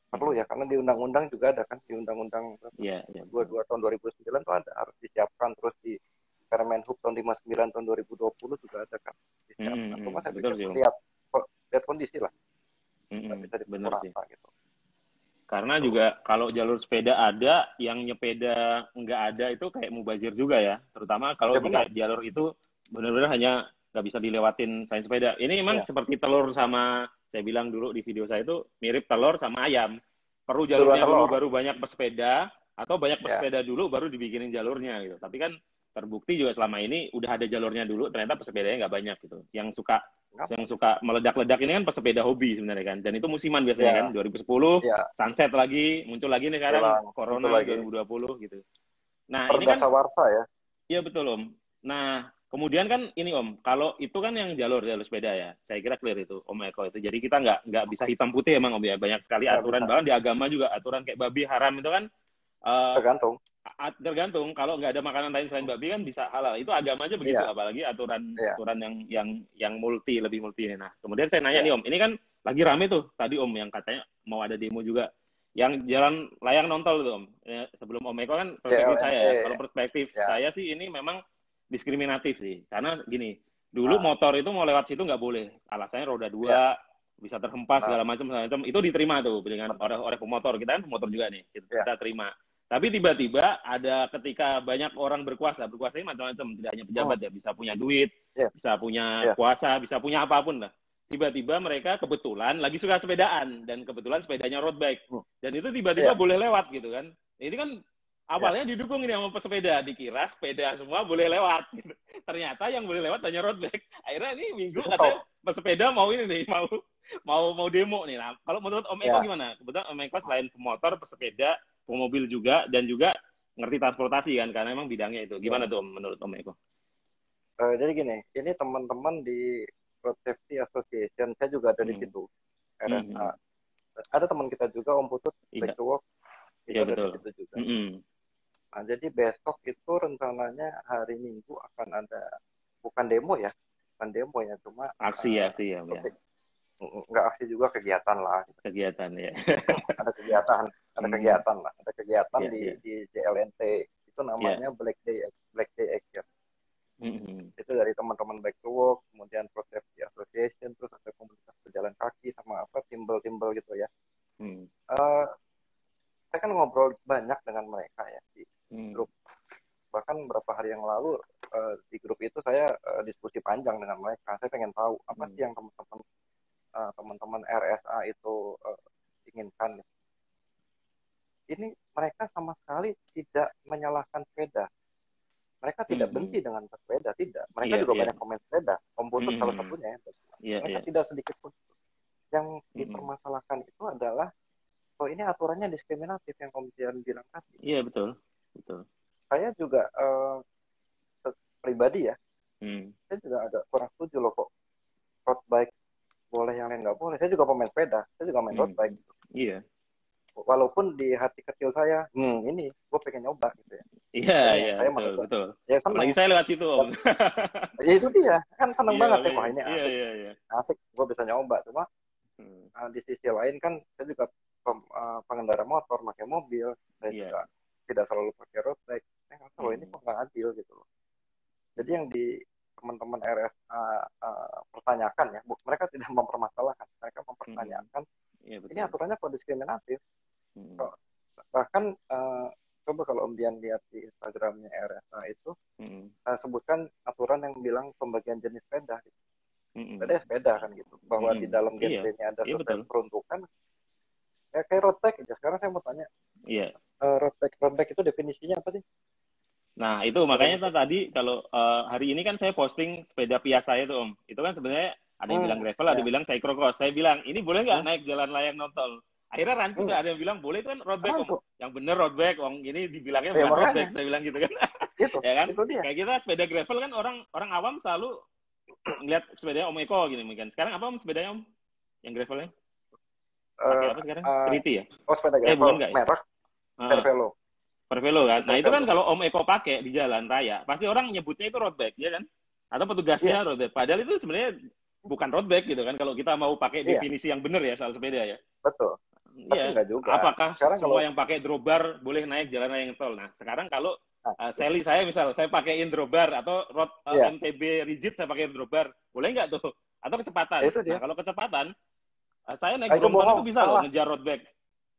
perlu ya, karena di undang-undang juga ada kan, di undang-undang 22 tahun 2009 itu ada, harus disiapkan, terus di Permen Hub tahun 59 tahun 2020 juga ada kan, disiapkan. Cuma saya pikir lihat kondisi lah, nggak bisa dipukul rata gitu. Karena juga kalau jalur sepeda ada, yang nyepeda nggak ada itu kayak mubazir juga ya. Terutama kalau jika jalur itu benar-benar hanya nggak bisa dilewatin selain sepeda. Ini memang seperti telur sama, saya bilang dulu di video saya itu mirip telur sama ayam. Perlu jalurnya dulu baru banyak pesepeda, atau banyak pesepeda dulu baru dibikinin jalurnya gitu. Tapi kan terbukti juga selama ini udah ada jalurnya dulu, ternyata pesepedanya nggak banyak gitu. Yang suka meledak-ledak ini kan pesepeda hobi sebenarnya kan, dan itu musiman biasanya kan, 2010 sunset lagi, muncul lagi nih sekarang corona 2020 gitu. Nah ini kan Warsa ya. Iya betul Om. Nah kemudian kan ini Om, kalau itu kan yang jalur sepeda ya, saya kira clear itu Om Eko itu. Jadi kita nggak bisa hitam putih emang Om ya, banyak sekali aturan, bahkan di agama juga aturan kayak babi haram itu kan tergantung. Kalau nggak ada makanan lain selain babi kan bisa halal. Itu agama aja begitu, apalagi aturan yang lebih multi. Nah, kemudian saya nanya nih Om, ini kan lagi rame tuh tadi Om yang katanya mau ada demo juga. Yang jalan layang nontol tuh Om. Sebelum Om Eko kan perspektif saya ya. Kalau perspektif saya sih ini memang diskriminatif sih. Karena gini, dulu motor itu mau lewat situ nggak boleh. Alasannya roda 2, bisa terhempas segala macam. Itu diterima tuh dengan oleh pemotor. Kita kan pemotor juga nih. Kita terima. Tapi tiba-tiba ada ketika banyak orang berkuasa ini macam-macam, tidak hanya pejabat ya, bisa punya duit, bisa punya kuasa, bisa punya apapun lah. Tiba-tiba mereka kebetulan lagi suka sepedaan, dan kebetulan sepedanya road bike, dan itu tiba-tiba boleh lewat gitu kan. Ini kan awalnya didukung ini sama pesepeda, dikira sepeda semua boleh lewat. Gitu. Ternyata yang boleh lewat hanya road bike. Akhirnya ini minggu katanya pesepeda mau ini nih, mau demo nih. Nah, kalau menurut Om Eko gimana? Kebetulan Om Eko selain pemotor, pesepeda, pemobil juga, dan juga ngerti transportasi kan, karena emang bidangnya itu. Gimana tuh menurut Om Eko? Jadi gini, ini teman-teman di Road Safety Association, saya juga ada di situ. RSA. Ada teman kita juga, Om Putut, Back to Work, itu ada di situ juga. Nah, jadi besok itu rencananya hari Minggu akan ada, bukan demo ya, cuma aksi ya. Nggak aksi juga, kegiatan lah. Kegiatan ya. Ada kegiatan lah. Ada kegiatan di JLNT. Itu namanya Black Day Action. Itu dari teman-teman Back to Work, kemudian Road Safety Association, terus ada komunitas pejalan kaki sama timbel-timbel gitu ya. Saya kan ngobrol banyak dengan mereka ya di grup. Bahkan beberapa hari yang lalu di grup itu saya diskusi panjang dengan mereka. Saya pengen tahu apa sih yang teman-teman RSA itu inginkan. Ini mereka sama sekali tidak menyalahkan sepeda. Mereka tidak benci dengan sepeda, tidak. Mereka juga banyak komen sepeda. Om Putut salah satunya ya. Mereka tidak sedikit pun. Yang dipermasalahkan itu adalah ini aturannya diskriminatif yang Om Dian bilang tadi. Iya betul. Saya juga pribadi ya, saya juga agak kurang setuju loh kok road bike boleh, yang lain nggak boleh. Saya juga pemain sepeda, saya juga main road bike. Iya. Walaupun di hati kecil saya, ini gue pengen nyoba gitu ya. Iya, betul. Ya, lagi saya lewat situ Om. Ya itu dia, kan seneng banget ya, wah ini asik. Asik, gue bisa nyoba. Cuma di sisi lain kan saya juga pengendara motor, pakai mobil, saya juga tidak selalu pakai road bike. Kalau ini kok nggak adil gitu loh. Jadi yang teman-teman RSA pertanyakan ya, mereka tidak mempermasalahkan, mereka mempertanyakan Iya, ini betul. aturannya kok diskriminatif. Bahkan coba kalau Om Dian lihat di Instagramnya RSA itu sebutkan aturan yang bilang pembagian jenis sepeda. Sepeda kan gitu, bahwa di dalam genrenya ada sesuai peruntukan. Ya kayak road bike aja. Sekarang saya mau tanya, road bike itu definisinya apa sih? Nah, itu makanya tadi kalau hari ini kan saya posting sepeda Pias saya tuh, Om. Itu kan sebenarnya ada yang bilang gravel, ada yang bilang cyclocross. Saya bilang, ini boleh nggak naik jalan layang non-tol? Akhirnya rancu tuh, ada yang bilang, boleh itu kan road bike, Om. Yang bener road bike, Om. Ini dibilangnya bukan road bike, saya bilang gitu kan. Gitu, ya kan? Itu dia. Kayak kita sepeda gravel kan orang awam selalu ngeliat sepedanya Om Eko gini mungkin. Sekarang apa Om sepedanya Om? Yang gravelnya? Pakai apa sekarang? Triti ya? Oh, sepeda gravel, bukan nggak ya? merek Cervelo. Cervelo kan. Nah, itu kan kalau Om Eko pakai di jalan raya, pasti orang nyebutnya itu road bike, ya kan? Atau petugasnya road bike. Padahal itu sebenarnya bukan road bike gitu kan, kalau kita mau pakai definisi yang benar ya soal sepeda ya. Betul. Iya. Enggak juga. Apakah sekarang semua yang pakai drawbar boleh naik jalan raya yang tol? Nah, sekarang kalau Sally saya misal, saya pakaiin drawbar atau road MTB rigid saya pakai drawbar, boleh nggak tuh? Atau kecepatan? Nah, kalau kecepatan, saya naik Brompton itu bisa loh ngejar road bike.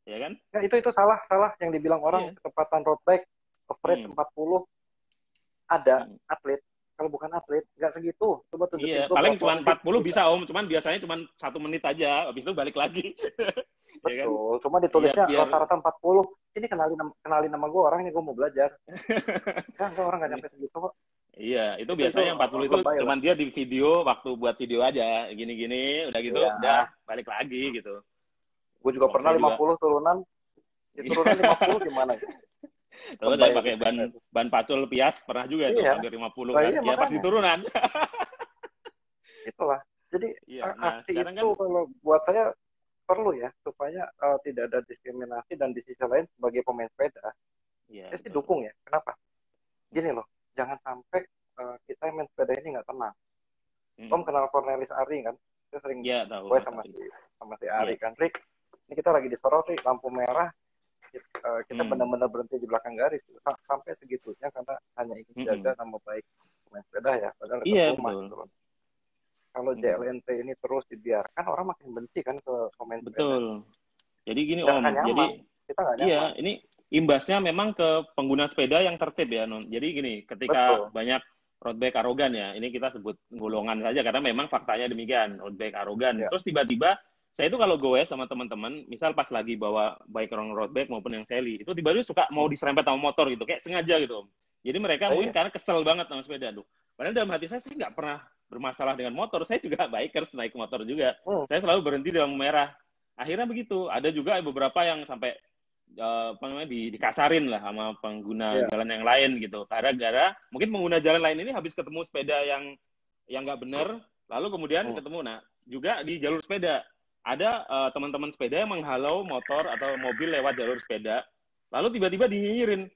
Ya kan? Ya, itu salah yang dibilang orang kecepatan road bike average 40 ada atlet. Kalau bukan atlet nggak segitu. Coba tunjukin paling cuma 40 bisa Om, cuman biasanya cuma 1 menit aja, habis itu balik lagi. Betul, ya kan? Cuma ditulisnya rata-rata 40. Ini kenalin nama gue, orangnya gue mau belajar. Enggak, orang nggak nyampe segitu kok. Iya, itu biasanya yang 40 itu cuman dia di video, waktu buat video aja, gini-gini, udah gitu, udah balik lagi gitu. Gue juga pernah 50 turunan. Di turunan 50 gimana? Terus saya pakai ban pacul Pias, pernah juga itu, hampir 50 kan. Ya pas di turunan. Itulah. Jadi aksi itu kalau buat saya perlu ya, supaya tidak ada diskriminasi, dan di sisi lain sebagai pemain sepeda, saya sih dukung ya. Kenapa? Gini loh, jangan sampai kita main sepeda ini nggak tenang. Om kenal Cornelis Ari kan? Saya sering gue sama si Ari kan. Rick, ini kita lagi disorot, Rick, lampu merah, kita benar-benar berhenti di belakang garis. Sampai segitunya karena hanya ingin jaga nama baik pemain sepeda ya. Padahal betul. Kalau JLNT ini terus dibiarkan, orang makin benci kan ke pemain sepeda. Betul. Jadi gini Om, jadi kita nggak nyaman. Iya, ini imbasnya memang ke pengguna sepeda yang tertib ya, Non. Jadi gini, ketika banyak road bike arogan ya, ini kita sebut golongan saja karena memang faktanya demikian, road bike arogan. Terus tiba-tiba saya itu kalau goes sama teman-teman, misal pas lagi bawa baik orang road bike maupun yang Sally, itu tiba-tiba suka mau diserempet sama motor gitu, kayak sengaja gitu Om. Jadi mereka mungkin karena kesel banget sama sepeda tuh. Padahal dalam hati saya nggak pernah bermasalah dengan motor, saya juga bikers, naik motor juga. Saya selalu berhenti di lampu merah. Akhirnya begitu. Ada juga beberapa yang sampai dikasarin lah sama pengguna jalan yang lain gitu. Gara-gara mungkin pengguna jalan lain ini habis ketemu sepeda yang nggak benar, lalu kemudian ketemu. Nah, juga di jalur sepeda ada teman-teman sepeda yang menghalau motor atau mobil lewat jalur sepeda, lalu tiba-tiba dinyinyirin,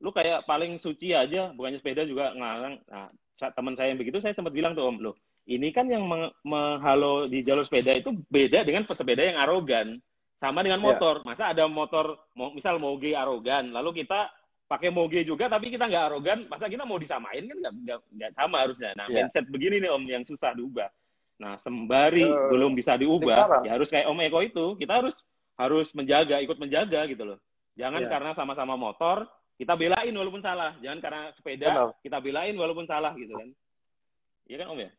lu kayak paling suci aja, bukannya sepeda juga ngelarang. Nah, teman saya yang begitu, saya sempat bilang tuh Om, loh, ini kan yang menghalau di jalur sepeda itu beda dengan pesepeda yang arogan. Sama dengan motor. Masa ada motor, misal moge arogan, lalu kita pakai moge juga, tapi kita nggak arogan, masa kita mau disamain kan nggak sama harusnya. Nah, mindset begini nih Om, yang susah diubah. Nah, sembari belum bisa diubah, ya harus kayak Om Eko itu, kita harus menjaga, ikut menjaga gitu loh. Jangan karena sama-sama motor, kita belain walaupun salah. Jangan karena sepeda, kita belain walaupun salah gitu kan. Iya kan Om ya?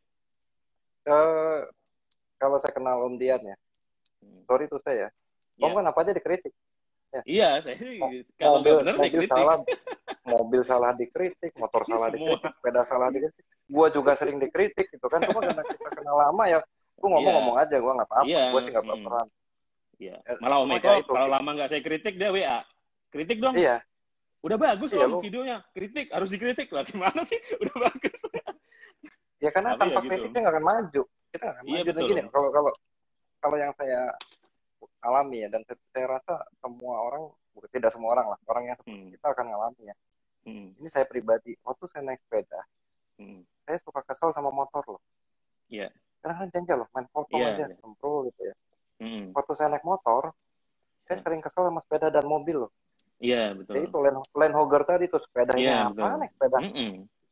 Kalau saya kenal Om Dian ya, sorry tuh saya. Om kan apa aja dikritik. Ya. Iya, saya kalau benar saya kritik. Mobil salah dikritik, motor salah dikritik, sepeda salah dikritik. Gua juga sering dikritik gitu kan. Cuma karena kita kenal lama ya, gua ngomong aja, gua nggak apa-apa. Gua sih nggak baperan. Iya. Malah Om Eko, kalau lama nggak saya kritik, dia WA. Kritik dong. Iya. Udah bagus Om videonya. Kritik, harus dikritik lah. Gimana sih? Udah bagus. Ya karena tanpa kritiknya nggak akan maju. Kita nggak akan maju. Dan gini, kalau yang saya alami ya, dan saya rasa semua orang, tidak semua orang lah, orang yang seperti kita akan ngalami ya. Ini saya pribadi, waktu saya naik sepeda, saya suka kesel sama motor loh. Iya. Karena kan jengkel loh, main potong aja, sempro gitu ya. Waktu saya naik motor, saya sering kesel sama sepeda dan mobil loh. Iya, betul. Jadi itu land hogger tadi tuh, sepedanya apa naik sepeda?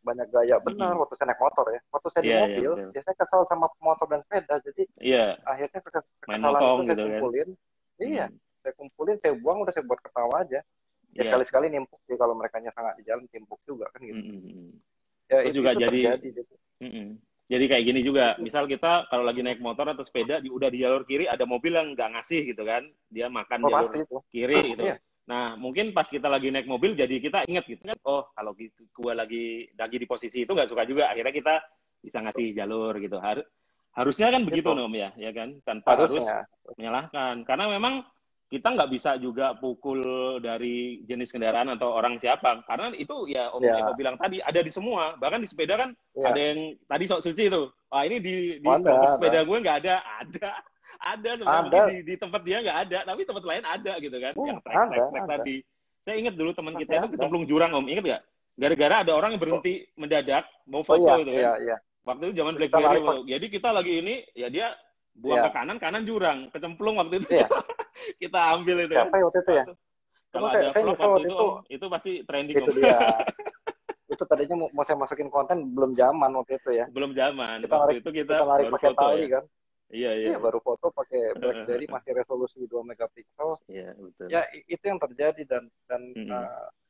banyak gaya. Benar, waktu saya naik motor ya. Waktu saya di Iya, mobil, betul. biasanya kesal sama motor dan sepeda. Jadi Iya, akhirnya main kekesalan motong itu saya gitu kan. kumpulin. Iya, Hmm. saya kumpulin, saya buang, udah saya buat ketawa aja. Ya Iya. sekali-sekali nimpuk sih, kalau mereka sangat di jalan timpuk juga kan gitu. Hmm. Ya Terus juga itu jadi terjadi gitu. Jadi kayak gini juga, Itu. misal kita kalau lagi naik motor atau sepeda, udah di jalur kiri ada mobil yang nggak ngasih gitu kan, dia makan Oh jalur pasti itu. kiri gitu. Iya. Nah mungkin pas kita lagi naik mobil, jadi kita ingat gitu kan, oh kalau gitu gua lagi di posisi itu nggak suka juga, akhirnya kita bisa ngasih jalur gitu. Harusnya kan begitu Gitu. Om ya kan, tanpa harus Harusnya. menyalahkan, karena memang kita nggak bisa juga pukul dari jenis kendaraan atau orang siapa, karena itu ya Om Ya. Eko bilang tadi ada di semua, bahkan di sepeda kan Ya. ada yang tadi sok suci itu, wah ini di Ada, kelompok sepeda ada. gue nggak ada sebenarnya mungkin di tempat dia nggak ada, tapi tempat lain ada gitu kan, yang trek Ada. tadi. Saya ingat dulu teman kita Ada. itu kecemplung jurang Om, ingat nggak? Gara-gara ada orang yang berhenti mendadak mau foto itu kan. Iya. Waktu itu zaman Kita BlackBerry, narik, jadi kita lagi ini, ya dia buang ke kanan jurang, kecemplung waktu itu. Iya. Kita ambil itu Siapa kan. waktu itu ya? Kalau Saya ada vlog nyesel waktu waktu itu, itu. Om, itu pasti trending Itu Om. dia. Itu tadinya mau saya masukin konten, belum zaman waktu itu ya. Belum zaman. Kita Waktu itu kita narik baru pakai foto tali ya. kan. Iya. Iya, baru foto pakai BlackBerry, masih resolusi 2 megapiksel. Iya, betul. Ya itu yang terjadi dan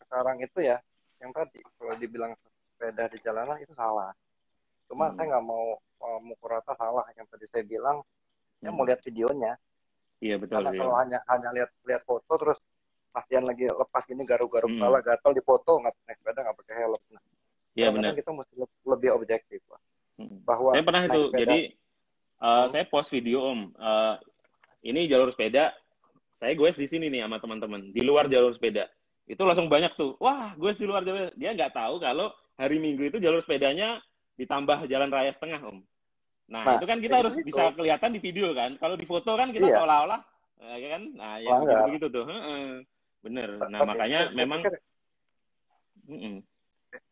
sekarang itu ya, yang tadi kalau dibilang sepeda di jalanan itu salah. Cuma saya nggak mau mukul rata salah. Yang tadi saya bilang, saya mau lihat videonya. Iya, betul. Karena iya. kalau hanya lihat foto terus pasien lagi lepas gini garu-garu kepala gatal di foto, nggak naik sepeda nggak pakai helm. Nah, iya benar. kita mesti lebih objektif lah. Bahwa saya pernah itu, sepeda, jadi saya post video Om. Ini jalur sepeda, saya goes di sini nih sama teman-teman di luar jalur sepeda. Itu langsung banyak tuh, wah goes di luar jalur. Dia nggak tahu kalau hari Minggu itu jalur sepedanya ditambah jalan raya setengah Om. Nah itu kan kita harus bisa kelihatan di video kan. Kalau di foto kan kita seolah-olah, ya kan? Nah ya begitu tuh. Bener. Nah makanya memang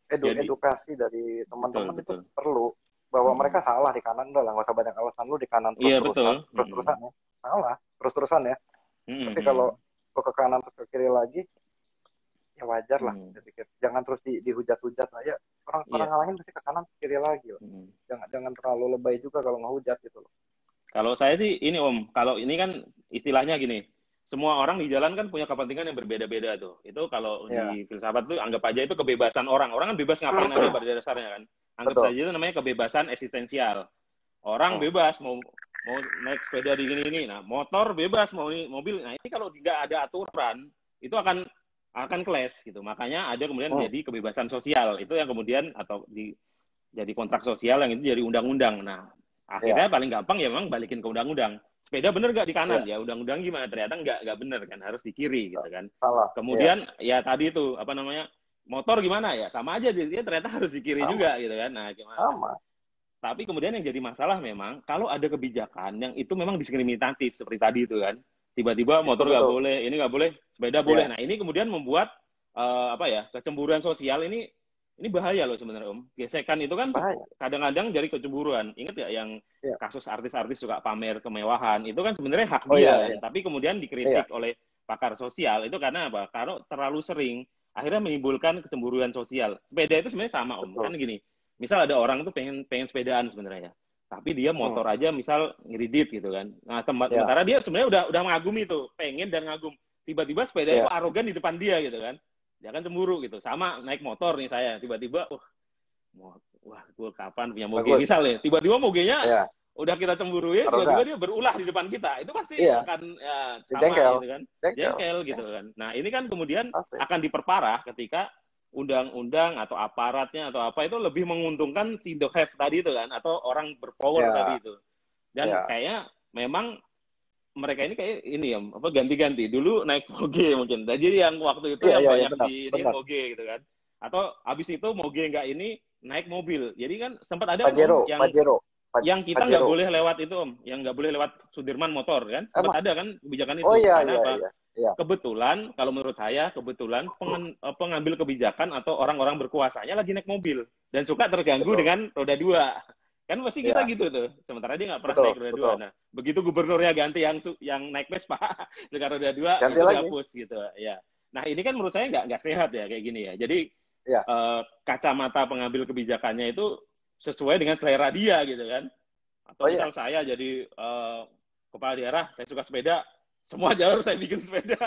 edukasi dari teman-teman itu perlu, bahwa mereka salah di kanan, udah lah nggak usah banyak alasan, lu di kanan terus-terusan ya, salah terus-terusan ya. Tapi kalau ke kanan terus ke kiri lagi, ya wajar lah. Saya pikir jangan terus dihujat-hujat. Saya orang ngalahin pasti ke kanan ke kiri lagi loh. Jangan terlalu lebay juga kalau ngehujat gitu loh. Kalau saya sih ini Om, kalau ini kan istilahnya gini, semua orang di jalan kan punya kepentingan yang berbeda-beda tuh. Itu kalau di filsafat tuh anggap aja itu kebebasan orang. Orang kan bebas ngapain aja pada dasarnya kan. Anggap saja itu namanya kebebasan eksistensial. Orang bebas mau naik sepeda di gini-gini. Nah, motor bebas mau mobil. Nah, ini kalau tidak ada aturan, itu akan clash gitu. Makanya ada kemudian jadi kebebasan sosial. Itu yang kemudian jadi kontrak sosial yang itu jadi undang-undang. Nah, akhirnya paling gampang ya memang balikin ke undang-undang. Sepeda bener gak di kanan? Ya undang-undang gimana? Ternyata nggak bener kan, harus di kiri gitu kan. Salah. Kemudian ya tadi itu apa namanya, motor gimana ya? Sama aja dia ternyata harus di kiri juga gitu kan. Nah gimana? Sama. Tapi kemudian yang jadi masalah memang kalau ada kebijakan yang itu memang diskriminatif seperti tadi itu kan. Tiba-tiba motor nggak boleh, ini nggak boleh, sepeda boleh. Nah ini kemudian membuat kecemburuan sosial ini bahaya loh sebenarnya Om. Gesekan itu kan kadang-kadang jadi kecemburuan. Ingat ya yang kasus artis-artis suka pamer kemewahan, itu kan sebenarnya hak dia kan. Tapi kemudian dikritik oleh pakar sosial itu karena apa? Karena terlalu sering akhirnya menimbulkan kecemburuan sosial. Sepeda itu sebenarnya sama Om. Kan gini, misal ada orang tuh pengen sepedaan sebenarnya, tapi dia motor aja misal ngeridit gitu kan. Nah, sementara dia sebenarnya udah mengagumi tuh, pengen dan ngagum. Tiba-tiba sepeda itu arogan di depan dia gitu kan. Dia kan cemburu gitu. Sama naik motor nih saya, tiba-tiba wah gue kapan punya moge misalnya. Tiba-tiba mogenya udah kita cemburuin, tiba-tiba dia berulah di depan kita. Itu pasti akan sama gitu kan. Jengkel gitu kan. Nah, ini kan kemudian akan diperparah ketika undang-undang atau aparatnya atau apa itu lebih menguntungkan si the have tadi itu kan, atau orang berpower tadi itu. Dan kayaknya memang mereka ini kayak ini ya, ganti-ganti. Dulu naik moge mungkin. Jadi yang waktu itu yang banyak di moge gitu kan. Atau habis itu moge nggak ini naik mobil. Jadi kan sempat ada yang kita nggak boleh lewat itu Om, yang nggak boleh lewat Sudirman motor kan. Sempat ada kan kebijakan itu. Karena apa? Kebetulan kalau menurut saya pengambil kebijakan atau orang-orang berkuasanya lagi naik mobil dan suka terganggu dengan roda 2. Kan pasti kita gitu tuh. Sementara dia nggak pernah naik roda 2. Nah, begitu gubernurnya ganti yang naik Vespa dengan roda 2 itu dihapus gitu ya. Nah, ini kan menurut saya nggak sehat ya kayak gini ya. Jadi Iya. Kacamata pengambil kebijakannya itu sesuai dengan selera dia gitu kan. Atau misal saya jadi kepala daerah, saya suka sepeda, semua jalur saya bikin sepeda.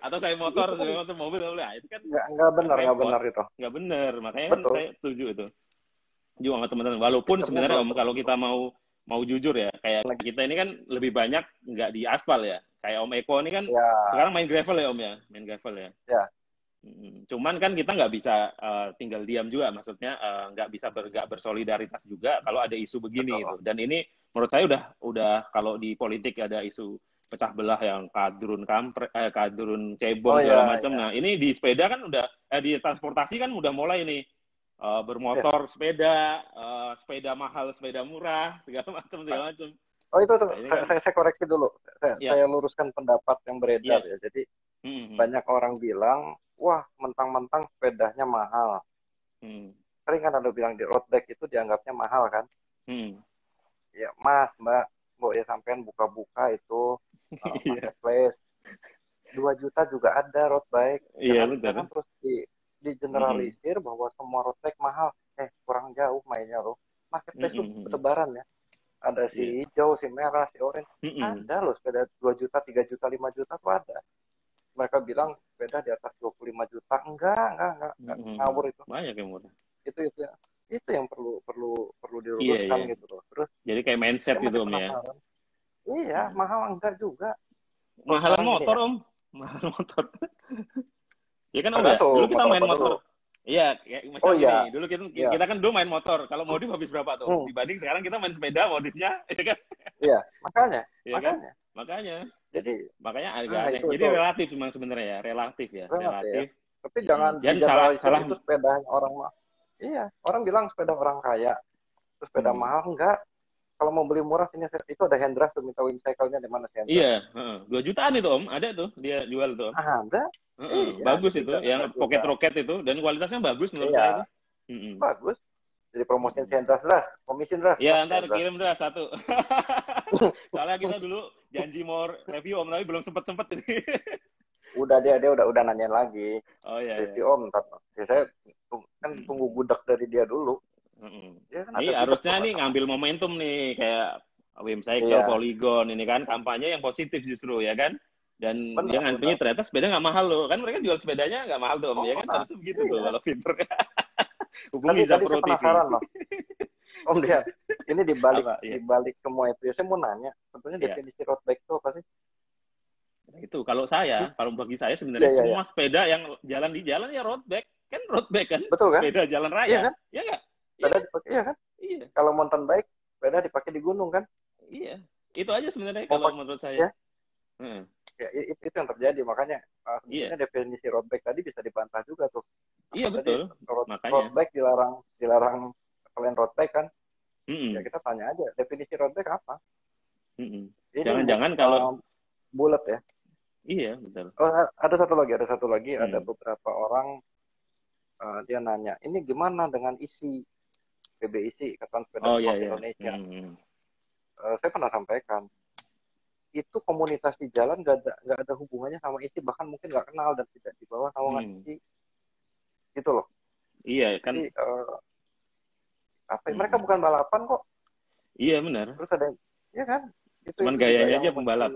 Atau saya motor, saya motor mobil, nah, itu kan nggak benar itu. Nggak benar, makanya kan saya setuju itu. Juga sama teman-teman. Walaupun sebenarnya Om, kalau kita mau jujur ya, kayak kita ini kan lebih banyak nggak di aspal ya. Kayak Om Eko ini kan sekarang main gravel ya Om ya, main gravel ya. Ya. Cuman kan kita nggak bisa tinggal diam juga, maksudnya nggak bisa nggak bersolidaritas juga kalau ada isu begini itu. Dan ini menurut saya udah kalau di politik ada isu pecah belah yang kadrun cebong segala macam. Nah ini di sepeda kan udah di transportasi kan udah mulai nih bermotor sepeda, sepeda mahal, sepeda murah, segala macam. Oh itu tuh, saya koreksi dulu. Saya luruskan pendapat yang beredar ya. Jadi banyak orang bilang, wah mentang-mentang sepedanya mahal. Sering kan ada bilang di road bike itu dianggapnya mahal kan? Ya Mas, Mbak, ya sampean buka-buka itu marketplace 2 juta juga ada road bike. Jangan terus di generalisir bahwa semua road bike mahal. Kurang jauh mainnya loh. Marketplace itu bertebaran ya. Ada si hijau, si merah, si orange. Ada loh sepeda 2 juta, 3 juta, 5 juta tuh ada. Mereka bilang sepeda di atas 25 juta. Enggak. Ngawur itu. Banyak yang murah. Itu yang perlu diluruskan gitu loh. Terus jadi kayak mindset gitu Om ya. Iya, mahal enggak juga. Mahal motor Om. Mahal motor. Ya kan Om ya. Dulu kita main motor. Iya, misalnya dulu kita kan dulu main motor. Kalau modif habis berapa tuh? Dibanding sekarang kita main sepeda modifnya, ya kan? Iya, makanya. Makanya. Jadi agak aneh. Jadi relatif memang sebenarnya ya, relatif. Ya. Tapi jangan salah itu sepeda orang mah. Iya, orang bilang sepeda orang kaya. Terus sepeda mahal enggak. Kalau mau beli murah sini itu ada Hendras tuh, minta Wingcycle-nya di mana Hendras. Iya, 2 jutaan itu Om, ada tuh dia jual tuh. Ada. Iya, bagus itu, yang pocket rocket itu, dan kualitasnya bagus menurut saya itu. Bagus. Jadi promosiin si Hendras Dras, komisin Dras. Ya, ntar kirim Dras satu. Soalnya kita dulu janji mau review Om, tapi belum sempet ini. Udah dia udah nanyain lagi. Oh iya. Review Om, saya kan tunggu gudeg dari dia dulu. Ya, kan ini harusnya nih ngambil momentum nih kayak Wingcycle, Polygon ini kan kampanye yang positif justru ya kan, dan dia ngantrinya ternyata sepeda nggak mahal loh kan, mereka jual sepedanya nggak mahal tuh Om ya kan, harusnya begitu tuh kalau pinter. Hubungi Tadi saya penasaran loh Om dia ini dibalik semua itu ya, saya mau nanya sebetulnya definisi road bike itu apa sih? Itu kalau bagi saya sebenarnya semua sepeda yang jalan di jalan ya road bike kan, kan? Betul kan? Sepeda jalan raya, iya kan? Ya nggak? Sepeda dipakai, iya kan? Iya. Kalau mountain bike, sepeda dipakai di gunung kan? Iya. Itu aja sebenarnya kalau menurut saya. Ya, itu yang terjadi. Makanya sebenarnya definisi road bike tadi bisa dibantah juga tuh. Iya betul. Makanya road bike dilarang kalian road bike kan? Ya kita tanya aja definisi road bike apa? Jangan-jangan kalau bulat ya. Iya betul. Oh, ada satu lagi. Ada beberapa orang dia nanya, ini gimana dengan isi PBIC, Ikatan Sepeda Indonesia. Saya pernah sampaikan, itu komunitas di jalan nggak ada hubungannya sama isi, bahkan mungkin nggak kenal dan tidak di bawah naungan isi, gitu loh. Iya kan. Jadi, mereka bukan balapan kok. Iya benar. Terus ada, ya kan? Cuman gayanya aja pembalap.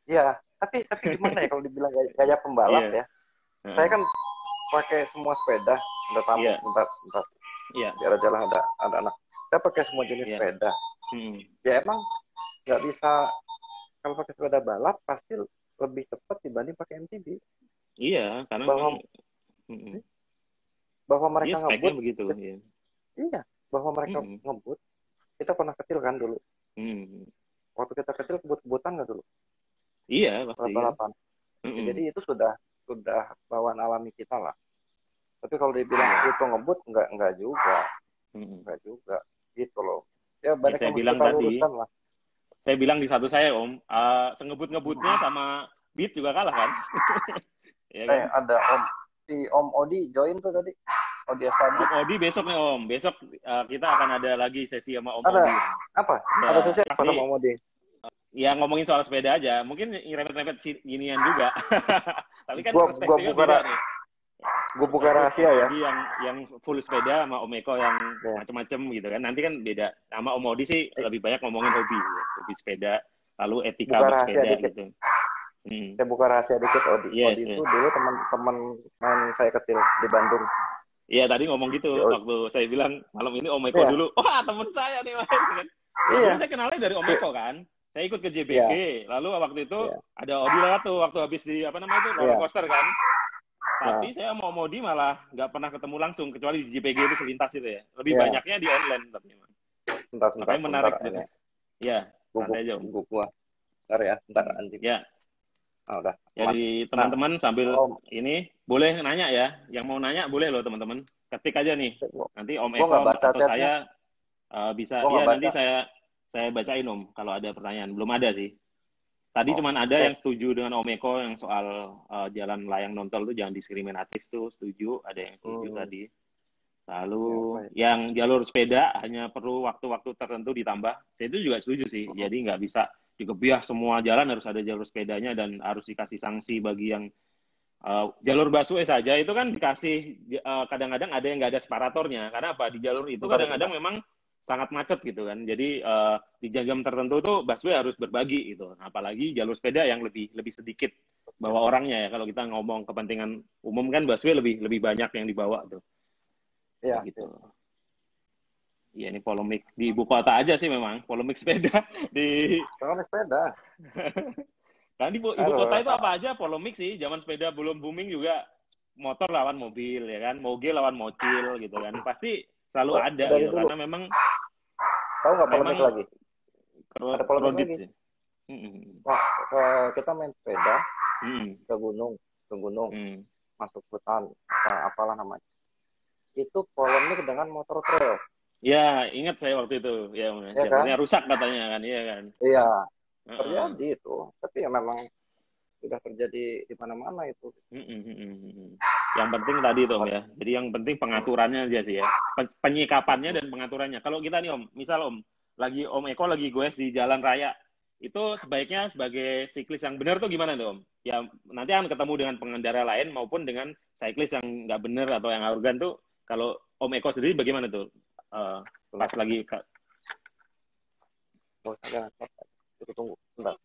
Iya, tapi gimana ya kalau dibilang gaya pembalap ya? Saya kan pakai semua sepeda, udah tamu sebentar. Iya. Biar jalan ada anak. Saya pakai semua jenis sepeda. Ya emang nggak bisa, kalau pakai sepeda balap pasti lebih cepat dibanding pakai MTB. Iya, karena bahwa mereka ngebut begitu. Iya, bahwa mereka ngebut. Kita pernah kecil kan dulu. Waktu kita kecil kebut-kebutan nggak dulu? Iya, pasti. Balapan. Jadi itu sudah bawaan alami kita lah. Tapi kalau dibilang itu ngebut, enggak juga. Enggak juga. Gitu loh. Ya banyak yang kita luruskan lah. Saya bilang di satu saya Om, sengebut-ngebutnya sama Beat juga kalah kan? Ya kan? Ada Om Odi join tuh tadi. Odi Astadi. Om Odi besok nih Om. Besok kita akan ada lagi sesi sama Om Odi. Apa? Ya, ada sesi apa sama Om Odi? Ya ngomongin soal sepeda aja. Mungkin repet-repet ginian juga. Tapi kan gua buka beda nih. Gue buka rahasia ya. Jadi yang full sepeda sama Om Eko yang Ya. macem-macem gitu kan. Nanti kan beda. Sama Om Odi sih lebih banyak ngomongin hobi, ya. Hobi sepeda, lalu etika Buka rahasia bersepeda dikit. gitu. Saya buka rahasia dikit, Odi. Yes, Odi itu yes. dulu teman main saya kecil di Bandung. Iya, tadi ngomong gitu Odi. waktu saya bilang malam ini Om Eko Iya. dulu. Wah, temen saya nih, Mas. Kan. Iya. Dulu saya kenalnya dari Om Eko kan. Saya ikut ke JBG, lalu waktu itu ada Odi lewat tuh waktu habis di apa namanya itu roller coaster kan. Tapi saya mau Modi malah nggak pernah ketemu langsung kecuali di JPG itu selintas itu ya. Lebih banyaknya di online tapi memang. Makanya menarik gitu. Ya, santai aja. Gua. Bentar ya, bentar anjing. Ya. Udah. Jadi teman-teman sambil ini boleh nanya ya. Yang mau nanya boleh loh teman-teman. Ketik aja nih. Nanti Om Eko atau saya bisa. Iya nanti saya bacain Om kalau ada pertanyaan. Belum ada sih. Tadi cuman ada yang setuju dengan Om Eko yang soal jalan layang nontol itu jangan diskriminatif tuh, setuju. Ada yang setuju tadi. Lalu yang jalur sepeda hanya perlu waktu-waktu tertentu ditambah. Saya itu juga setuju sih. Jadi nggak bisa dikebiah semua jalan harus ada jalur sepedanya dan harus dikasih sanksi bagi yang jalur busway saja itu kan dikasih kadang-kadang ada yang nggak ada separatornya. Karena apa? Di jalur itu kadang-kadang memang sangat macet gitu kan. Jadi di jam-jam tertentu tuh busway harus berbagi gitu. Apalagi jalur sepeda yang lebih sedikit bawa orangnya ya. Kalau kita ngomong kepentingan umum kan busway lebih banyak yang dibawa tuh. Iya gitu. Iya ini polemik di ibu kota aja sih memang polemik sepeda di. Polemik sepeda. Kan di ibu kota itu apa aja polemik sih. Zaman sepeda belum booming juga motor lawan mobil ya kan, moge lawan mocil gitu kan. Pasti selalu ada gitu dulu. Karena memang tahu nggak polemik lagi? Ada polemik lagi. Sih. Wah, kita main sepeda ke gunung, masuk hutan, apalah namanya. Itu polemik dengan motor trail. Ya, ingat saya waktu itu. Ya, jalurnya kan? Rusak katanya kan, iya kan? Iya, terjadi itu. Tapi ya memang sudah terjadi di mana-mana itu. Yang penting tadi Om ya. Jadi yang penting pengaturannya aja sih ya. Penyikapannya dan pengaturannya. Kalau kita nih Om, misal Om, Om Eko lagi goes di jalan raya, itu sebaiknya sebagai siklis yang benar tuh gimana tuh Om? Ya nanti akan ketemu dengan pengendara lain maupun dengan siklis yang nggak benar atau yang arogan tuh. Kalau Om Eko sendiri bagaimana tuh? Pas lagi tunggu bentar.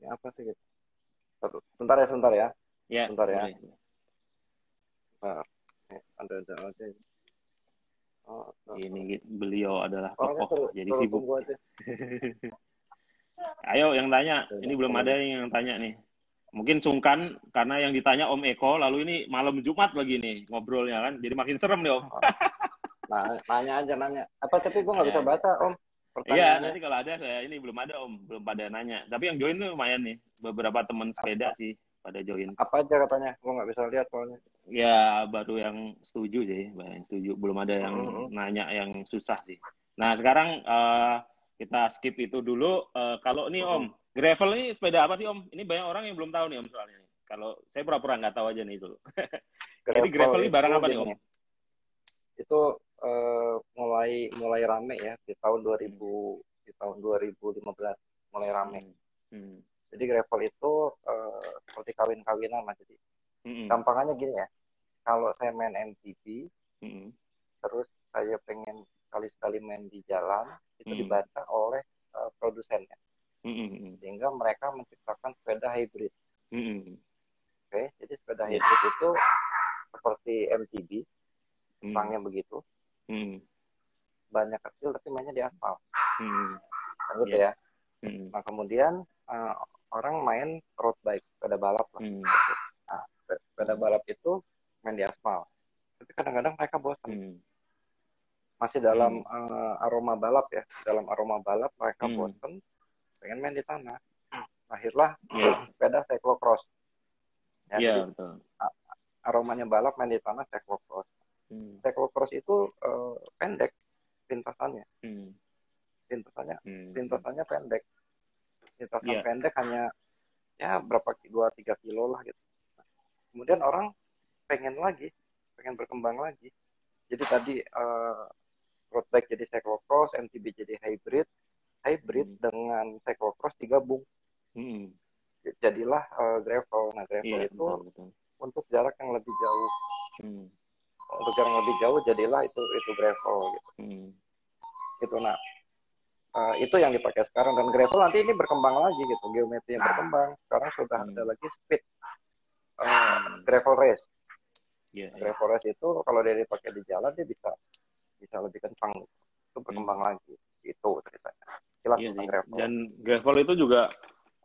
Ini apa sih gitu? Sebentar ya. Ya. Bentar ya. Ada aja. Ini beliau adalah tokoh, jadi sibuk. Ayo yang tanya, ini belum ada yang tanya nih. Mungkin sungkan karena yang ditanya Om Eko, lalu ini malam Jumat lagi nih ngobrolnya kan, jadi makin serem nih Om. Nanya aja. Apa tapi gue nggak bisa baca Om. Iya, nanti kalau ada ini belum ada Om, belum pada nanya. Tapi yang join tuh lumayan nih, beberapa teman sepeda sih pada join. Apa aja katanya, gue nggak bisa lihat soalnya. Ya baru yang setuju sih, belum ada yang nanya yang susah sih. Nah sekarang kita skip itu dulu. Kalau nih Om, gravel ini sepeda apa sih Om? Ini banyak orang yang belum tahu nih Om soalnya. Kalau saya pura-pura nggak tahu aja nih itu. Jadi gravel ini barang apa nih Om? Itu mulai rame ya di tahun 2015 mulai rame. Jadi gravel itu seperti kawin-kawinan lah jadi. Gampangannya gini ya. Kalau saya main MTB, terus saya pengen sekali-sekali main di jalan, itu dibaca oleh produsennya. Sehingga mereka menciptakan sepeda hybrid. Oke, jadi sepeda hybrid itu seperti MTB, tentangnya begitu. Banyak kecil tapi mainnya di aspal. Gitu ya. Nah kemudian orang main road bike, sepeda balap lah. Nah, sepeda balap itu main di aspal. Tapi kadang-kadang mereka bosan. Masih dalam aroma balap ya. Dalam aroma balap mereka bosan, pengen main di tanah. Lahirlah sepeda cyclocross. Ya, betul. Aromanya balap main di tanah cyclocross. Cyclocross itu pendek lintasannya. Lintasannya pendek. Lintasan pendek hanya ya berapa 2-3 kilo lah gitu. Nah, kemudian orang pengen berkembang lagi. Jadi tadi road bike jadi cyclocross, MTB jadi hybrid dengan cyclocross digabung. jadilah gravel. Nah, gravel Iya, itu betul. untuk jarak yang lebih jauh. Hmm. Untuk jarak yang lebih jauh jadilah itu gravel gitu. Itu nah itu yang dipakai sekarang, dan gravel nanti ini berkembang lagi gitu, geometri yang berkembang. Sekarang sudah ada lagi speed gravel race. Gravel race itu kalau dia dipakai di jalan dia bisa lebih kencang gitu. Itu berkembang lagi. Itu ceritanya. Jelas tentang gravel. Dan gravel itu juga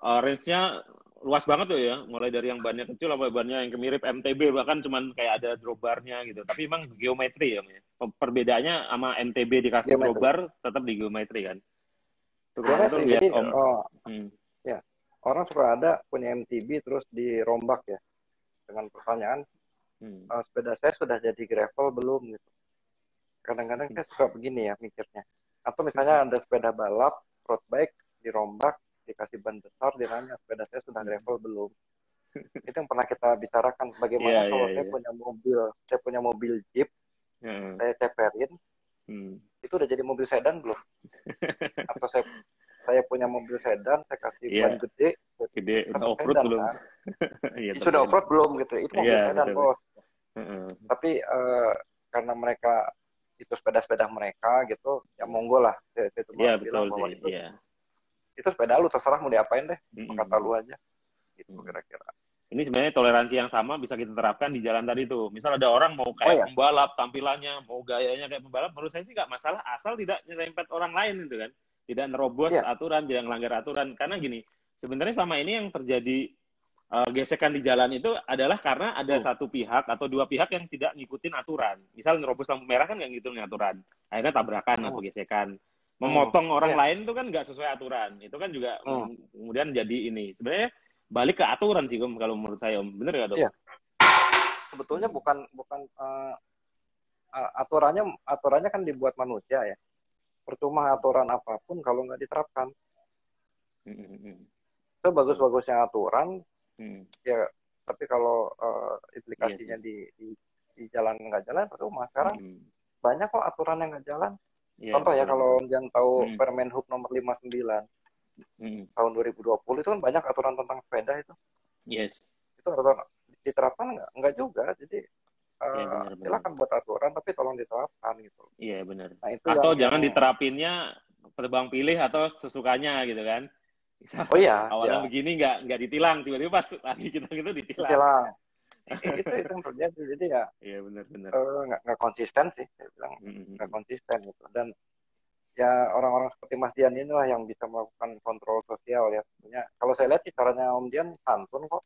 range-nya luas banget tuh ya, mulai dari yang bannya kecil sampai bannya yang mirip MTB, bahkan cuman kayak ada drawbar-nya gitu. Tapi emang geometri ya, perbedaannya sama MTB dikasih drawbar tetap di geometri kan. Geometri, jadi ya, orang suka ada punya MTB terus dirombak ya dengan pertanyaan, sepeda saya sudah jadi gravel belum gitu. Kadang-kadang saya suka begini ya mikirnya. Atau misalnya ada sepeda balap road bike dirombak, dikasih ban besar, dinanya sepeda saya sudah gravel belum. Itu yang pernah kita bicarakan, bagaimana kalau saya punya mobil Jeep, saya ceperin, itu udah jadi mobil sedan belum? Atau saya punya mobil sedan, saya kasih ban gede kan off-road sedan, belum? Kan? Sudah off-road belum gitu? Itu mobil sedan, betul. Bos. Tapi karena mereka itu sepeda-sepeda mereka gitu, ya monggo lah. Saya cuma bilang bahwa itu sepeda lu, terserah mau diapain deh, kata lu aja. Gitu kira-kira. Ini sebenarnya toleransi yang sama bisa kita terapkan di jalan tadi tuh. Misal ada orang mau kayak pembalap, tampilannya, mau gayanya kayak pembalap, menurut saya sih nggak masalah, asal tidak nyerempet orang lain gitu kan. Tidak nerobos aturan, tidak melanggar aturan. Karena gini, sebenarnya selama ini yang terjadi gesekan di jalan itu adalah karena ada satu pihak atau dua pihak yang tidak ngikutin aturan. Misal nerobos lampu merah kan nggak ngikutin aturan. Akhirnya tabrakan atau gesekan. Memotong orang lain itu kan nggak sesuai aturan. Itu kan juga kemudian jadi ini. Sebenarnya balik ke aturan sih, Om, kalau menurut saya, Om. Bener nggak, Dok? Iya. Sebetulnya bukan aturannya kan dibuat manusia ya. Percuma aturan apapun kalau nggak diterapkan. Itu bagus-bagusnya aturan, ya. Tapi kalau implikasinya di jalan nggak jalan, percuma. Sekarang banyak kok aturan yang nggak jalan. Contoh ya, kalau yang tahu Permen Hub nomor 59 tahun 2020 itu kan banyak aturan tentang sepeda itu. Itu aturan diterapkan nggak juga. Jadi silakan buat aturan, tapi tolong diterapkan gitu. Iya, benar. Nah, itu atau jangan diterapinnya terbang pilih atau sesukanya gitu kan. Misal, awalnya begini nggak ditilang, tiba-tiba pas lagi kita gitu ditilang. itu yang terjadi. Jadi ya benar nggak konsisten sih, saya bilang nggak konsisten gitu. Dan ya orang-orang seperti Mas Dian inilah yang bisa melakukan kontrol sosial ya. Sebenarnya kalau saya lihat sih caranya Om Dian santun kok.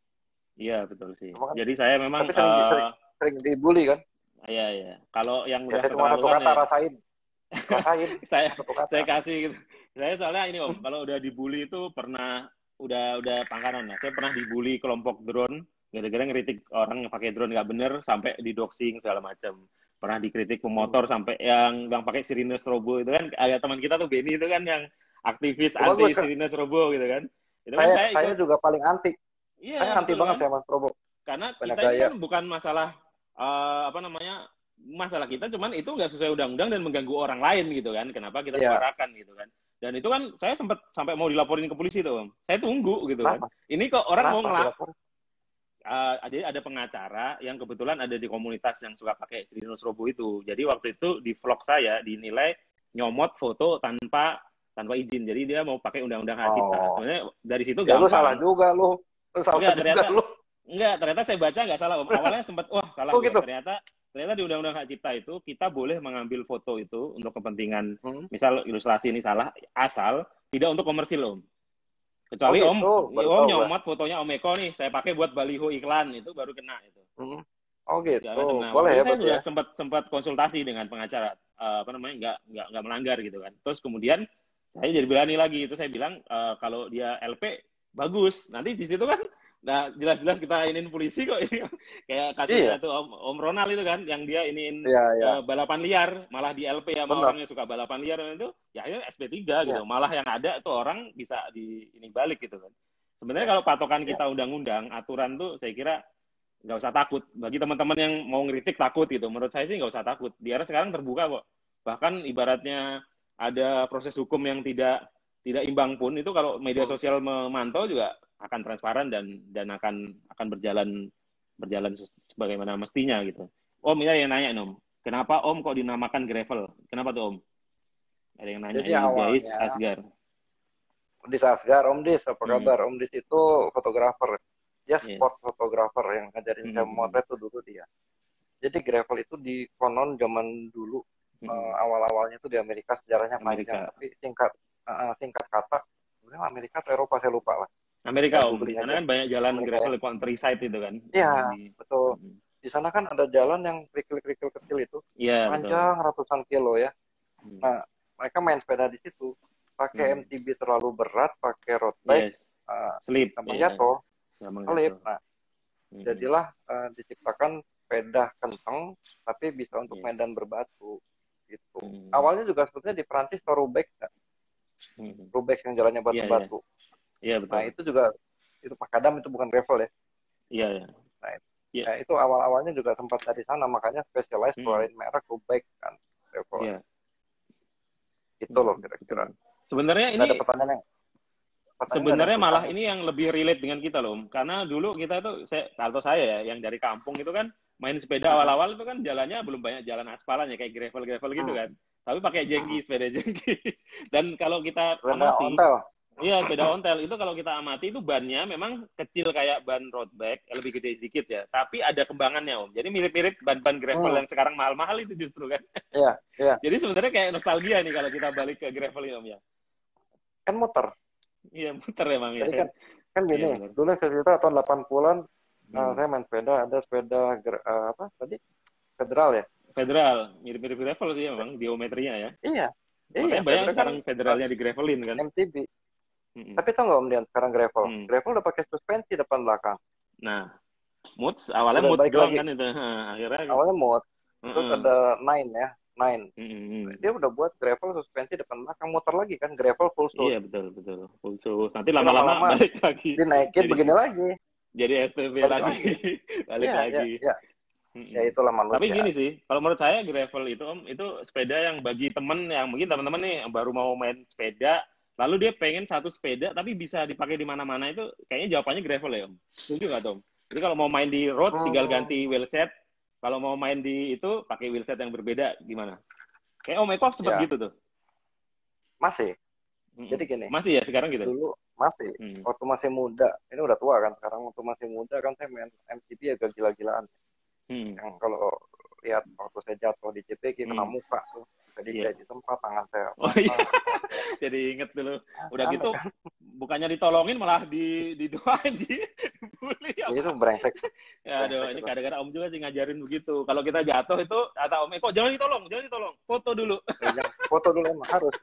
Iya, betul sih. Kan, jadi saya memang tapi sering dibully kan. Iya. Kalau yang udah saya cuma satu kata, rasain. saya kasih gitu. Saya soalnya ini, Om, kalau udah dibully itu pernah udah pangkalan lah. Saya pernah dibully kelompok drone, gara-gara ngeritik orang yang pakai drone nggak bener sampai didoxing segala macam. Pernah dikritik pemotor sampai yang pakai sirine strobo itu kan, ada teman kita tuh Benny itu kan yang aktivis anti sirine strobo gitu kan. Itu saya juga paling anti. Saya anti banget sama strobo. Karena kita ini kan bukan masalah masalah kita, cuman itu nggak sesuai undang-undang dan mengganggu orang lain gitu kan. Kenapa kita suarakan gitu kan. Dan itu kan saya sempat sampai mau dilaporin ke polisi tuh, Om. Saya tunggu gitu kan. Ini kok orang mau ngelapor. Jadi ada pengacara yang kebetulan ada di komunitas yang suka pakai sirine strobo itu. Jadi waktu itu di vlog saya dinilai nyomot foto tanpa izin. Jadi dia mau pakai undang-undang hak cipta. Sebenarnya dari situ gampang. Lu salah juga lu. Enggak, ternyata saya baca nggak salah, Om. Awalnya sempat salah gitu. Ternyata di undang-undang hak cipta itu kita boleh mengambil foto itu untuk kepentingan misal ilustrasi ini salah, asal tidak untuk komersil, Om. Kecuali Om nyomot fotonya Om Eko nih, saya pakai buat baliho iklan, itu baru kena itu. Gitu. Boleh ya. Saya sudah sempat konsultasi dengan pengacara, nggak melanggar gitu kan. Terus kemudian saya jadi berani lagi, itu saya bilang kalau dia LP bagus, nanti di situ kan, nah jelas-jelas kita iniin polisi kok ini, kayak kasusnya tuh Om Ronald itu kan, yang dia iniin balapan liar, malah di LP sama orang yang suka balapan liar itu, ya itu SP3 gitu, malah yang ada tuh orang bisa ini balik gitu kan. Sebenarnya kalau patokan kita undang-undang, aturan tuh saya kira nggak usah takut. Bagi teman-teman yang mau ngeritik takut gitu, menurut saya sih nggak usah takut. Di era sekarang terbuka kok. Bahkan ibaratnya ada proses hukum yang tidak imbang pun, itu kalau media sosial memantau juga akan transparan dan akan berjalan sebagaimana mestinya gitu. Om ya yang nanya Om, kenapa Om kok dinamakan gravel? Kenapa tuh Om? Ada yang nanya. Jadi Jais awalnya Asgar. Dis Asgar, Om Dis, apa kabar? Om Dis itu fotografer. Dia sport fotografer yang ngajarin saya motret itu dulu dia. Jadi gravel itu di konon zaman dulu awal-awalnya itu di Amerika, sejarahnya panjang, tapi singkat kata sebenarnya Amerika atau Eropa saya lupa lah. Amerika Om, di sana kan banyak jalan gravel countryside itu kan. Iya, betul. Di sana kan ada jalan yang kerikil-kerikil kecil itu, panjang ratusan kilo ya. Nah, mereka main sepeda di situ, pakai MTB terlalu berat, pakai road bike, slip, jatuh, slip. Nah, jadilah diciptakan sepeda kenceng, tapi bisa untuk medan berbatu. Gitu. Awalnya juga sebetulnya di Perancis atau Roubaix, Roubaix yang jalannya batu-batu. Iya, betul. Nah, itu juga itu makadam, itu bukan gravel ya. Iya. Nah, itu awal-awalnya juga sempat dari sana, makanya Specialized keluarin merek Roubaix kan gravel. Iya. Itu loh kira-kira. Sebenarnya ini ada pertanyaan sebenarnya malah ini yang lebih relate dengan kita loh, karena dulu kita tuh saya ya yang dari kampung itu kan main sepeda awal-awal itu kan jalannya belum banyak jalan aspalan ya kayak gravel gitu kan, tapi pakai jengki, sepeda jengki. Dan kalau kita amati, iya sepeda ontel itu kalau kita amati itu bannya memang kecil kayak ban road bike, lebih gede sedikit ya, tapi ada kembangannya Om. Jadi mirip-mirip ban-ban gravel yang sekarang mahal-mahal itu justru kan. Iya. Jadi sebenarnya kayak nostalgia nih kalau kita balik ke gravel ini Om ya. Kan muter. Iya, muter emang ya. Jadi kan gini, dulu saya cerita tahun 80-an saya main sepeda, ada sepeda federal ya? Federal, mirip-mirip gravel sih emang geometrinya ya. Iya. Makanya banyak sekarang federalnya di gravelin kan. MTB. Tapi tau nggak Om Dian sekarang gravel? Gravel udah pakai suspensi depan belakang. Nah, awalnya mods doang kan itu. Akhirnya awalnya mods. Terus ada Nine. Dia udah buat gravel suspensi depan belakang, muter lagi kan, gravel full shoot. Iya betul. Full shoot. Nanti lama-lama balik lagi. Dinaikin begini lagi. Jadi SPB lagi. Balik lagi. Ya itulah manusia. Tapi gini sih, kalau menurut saya gravel itu Om, itu sepeda yang bagi temen yang mungkin teman-teman nih yang baru mau main sepeda, lalu dia pengen satu sepeda tapi bisa dipakai di mana-mana, itu kayaknya jawabannya gravel ya Om. Setuju nggak Om? Jadi kalau mau main di road tinggal ganti wheelset. Kalau mau main di itu pakai wheelset yang berbeda gimana? Kayak Om Eko seperti gitu tuh. Masih. Jadi gini. Masih ya sekarang gitu? Dulu masih. Waktu masih muda. Ini udah tua kan sekarang. Waktu masih muda kan saya main MTB agak gila-gilaan. Yang kalau lihat waktu saya jatuh di JPG kena muka tuh. Jadi di tempat tangan saya. Oh iya. Jadi inget dulu. Udah gitu bukannya ditolongin malah didoain dibully. Itu brengsek. Ya aduh, ini kadang-kadang Om juga sih ngajarin begitu. Kalau kita jatuh itu kata Om Eko jangan ditolong. Foto dulu. Foto dulu emang harus.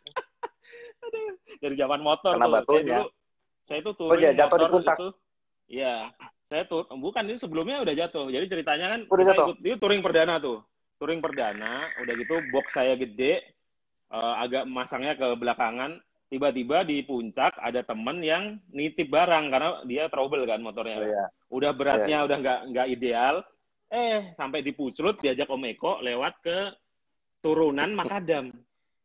Aduh, dari zaman motor karena tuh. Batunya. Saya tuh touring jatuh motor di puncak. itu. Iya. Saya tuh bukan, ini sebelumnya udah jatuh. Jadi ceritanya kan udah jatuh. Ikut touring perdana tuh. Touring perdana, udah gitu box saya gede, agak masangnya ke belakangan. Tiba-tiba di puncak ada temen yang nitip barang karena dia trouble kan motornya. Udah beratnya udah nggak ideal. Sampai dipuclut diajak Om Eko lewat ke turunan makadam.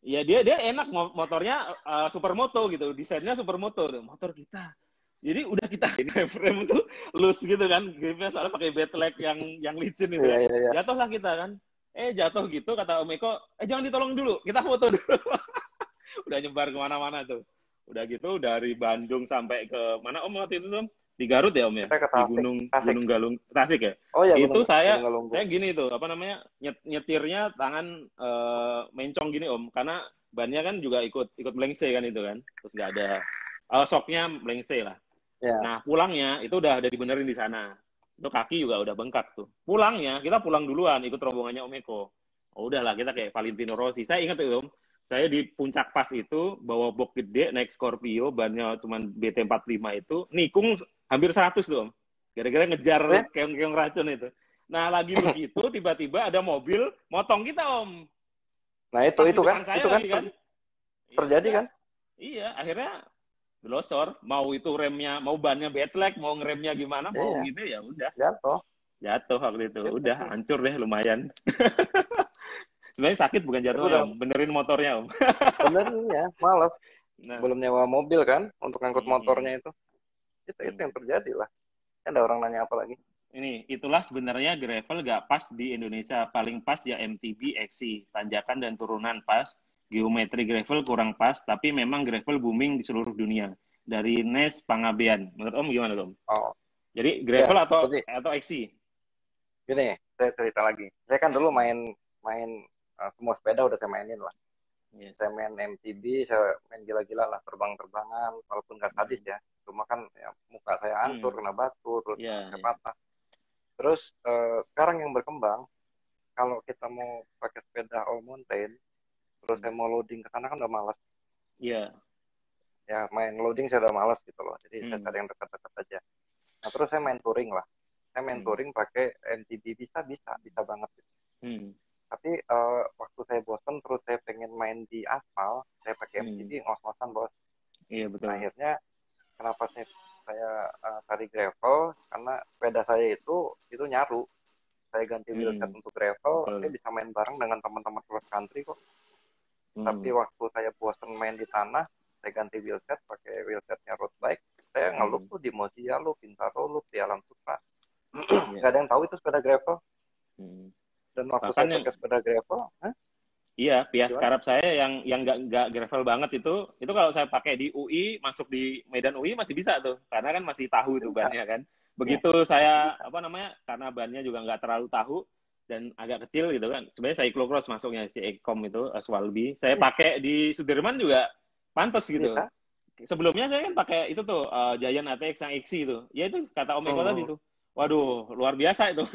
Ya dia enak motornya supermoto gitu, desainnya supermoto motor kita. Jadi udah kita frame itu loose gitu kan, gripnya soalnya pakai bedleg yang licin itu. Jatuhlah kita kan. Jatuh gitu kata Om Eko, jangan ditolong dulu, kita foto dulu. Udah nyebar kemana-mana tuh. Udah gitu dari Bandung sampai ke mana Om waktu itu Om? Di Garut ya Om ya? Di Gunung Galung, Tasik ya? Oh iya. Itu saya gini tuh, apa namanya, nyetirnya tangan mencong gini Om, karena bannya kan juga ikut melengse kan itu kan, terus nggak ada shocknya melengse lah. Nah pulangnya itu udah dibenerin di sana. Itu kaki juga udah bengkak tuh. Pulangnya, kita pulang duluan, ikut rombongannya Om Eko. Oh udahlah, kita kayak Valentino Rossi. Saya ingat tuh Om, saya di puncak pas itu, bawa box gede, naik Scorpio, bannya cuma BT45 itu, nikung hampir 100 tuh Om. Gara-gara ngejar keong-keong racun itu. Nah lagi begitu, tiba-tiba ada mobil, motong kita Om. Nah itu kan terjadi kan? Iya, akhirnya belosor, mau itu remnya, mau bannya bedleg, mau ngeremnya gimana, mau gitu ya udah. Jatuh waktu itu, udah hancur deh lumayan. Sebenarnya sakit bukan jatuhnya, benerin motornya Om. Benerin ya, males. Belum nyewa mobil kan untuk ngangkut motornya itu. Itu yang terjadi lah. Ada orang nanya apa lagi? Ini, itulah sebenarnya gravel gak pas di Indonesia. Paling pas ya MTB, XC. Tanjakan dan turunan pas. Geometri gravel kurang pas, tapi memang gravel booming di seluruh dunia. Dari Nes Pangabean. Menurut Om gimana, Om? Oh, Jadi gravel ya, atau jadi XC? gini, saya cerita lagi. Saya kan dulu main semua sepeda udah saya mainin lah. Yes. Saya main MTB, saya main gila-gila lah, terbang-terbangan, walaupun gak sadis ya. Cuma kan ya, muka saya hancur, kena batu, terus saya patah. Terus sekarang yang berkembang, kalau kita mau pakai sepeda all mountain, terus saya mau loading ke sana kan udah malas. Iya. Ya main loading saya udah malas gitu loh. Jadi saya cari yang dekat-dekat aja. Nah terus saya main touring lah. Saya main touring pakai MTB bisa banget. Gitu. Tapi waktu saya bosan terus saya pengen main di aspal, saya pakai MTB ngos-ngosan bos. Iya betul. Nah, akhirnya kenapa saya cari gravel karena sepeda saya itu nyaru. Saya ganti wheelset untuk gravel, saya bisa main bareng dengan teman-teman cross country kok. Tapi waktu saya bosan main di tanah, saya ganti wheelset pakai wheelsetnya road bike. Saya ngelup tuh di Mozia loop, Pintaro loop, di Alam Sutra. Nggak ada yang tahu itu sepeda gravel. Dan waktu bahkan saya pakai sepeda gravel, iya, Pias Karab saya yang nggak gravel banget itu kalau saya pakai di UI, masuk di Medan UI masih bisa tuh, karena kan masih tahu tuh bannya kan. Begitu saya karena bannya juga nggak terlalu tahu dan agak kecil gitu kan. Sebenarnya saya cyclocross masuknya si Ekom itu Swalbi. Saya pakai di Sudirman juga pantas gitu. Bisa. Sebelumnya saya kan pakai itu tuh Giant ATX yang XC itu. Ya itu kata Om Eko tadi tuh. Waduh, luar biasa itu.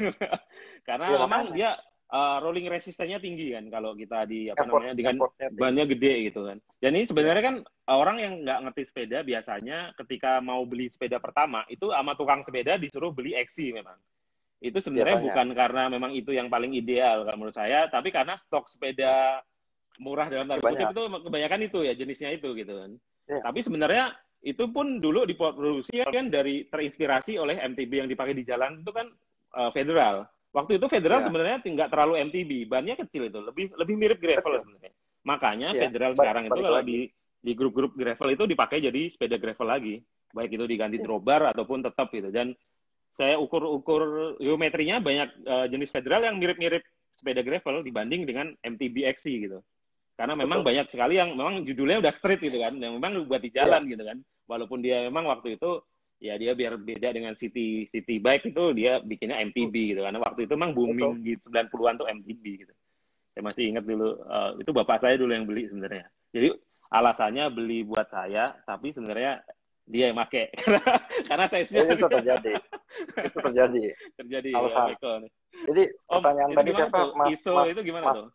Karena memang dia rolling resistennya tinggi kan kalau kita dengan bannya gede gitu kan. Dan ini sebenarnya kan orang yang nggak ngerti sepeda biasanya ketika mau beli sepeda pertama itu sama tukang sepeda disuruh beli XC memang. Itu sebenarnya bukan karena memang itu yang paling ideal kalau menurut saya, tapi karena stok sepeda murah dalam tanda kutip itu kebanyakan itu ya jenisnya itu gitu kan. Tapi sebenarnya itu pun dulu diproduksi kan terinspirasi oleh MTB yang dipakai di jalan itu kan Federal. Waktu itu Federal sebenarnya nggak terlalu MTB, bannya kecil itu, lebih mirip gravel sebenarnya. Makanya Federal sekarang itu kalau di grup-grup gravel itu dipakai jadi sepeda gravel lagi, baik itu diganti drawbar ataupun tetap gitu. Dan saya ukur geometrinya banyak jenis Federal yang mirip-mirip sepeda gravel dibanding dengan MTB XC gitu. Karena memang banyak sekali yang memang judulnya udah street gitu kan, yang memang buat di jalan gitu kan. Walaupun dia memang waktu itu ya dia biar beda dengan city bike itu dia bikinnya MTB gitu karena waktu itu memang booming di 90-an tuh MTB gitu. Saya masih ingat dulu itu bapak saya dulu yang beli sebenarnya. Jadi alasannya beli buat saya tapi sebenarnya dia yang make karena size-nya itu terjadi. Itu terjadi alasan. Ya, jadi pertanyaan tadi siapa Mas ISO Mas itu gimana tuh?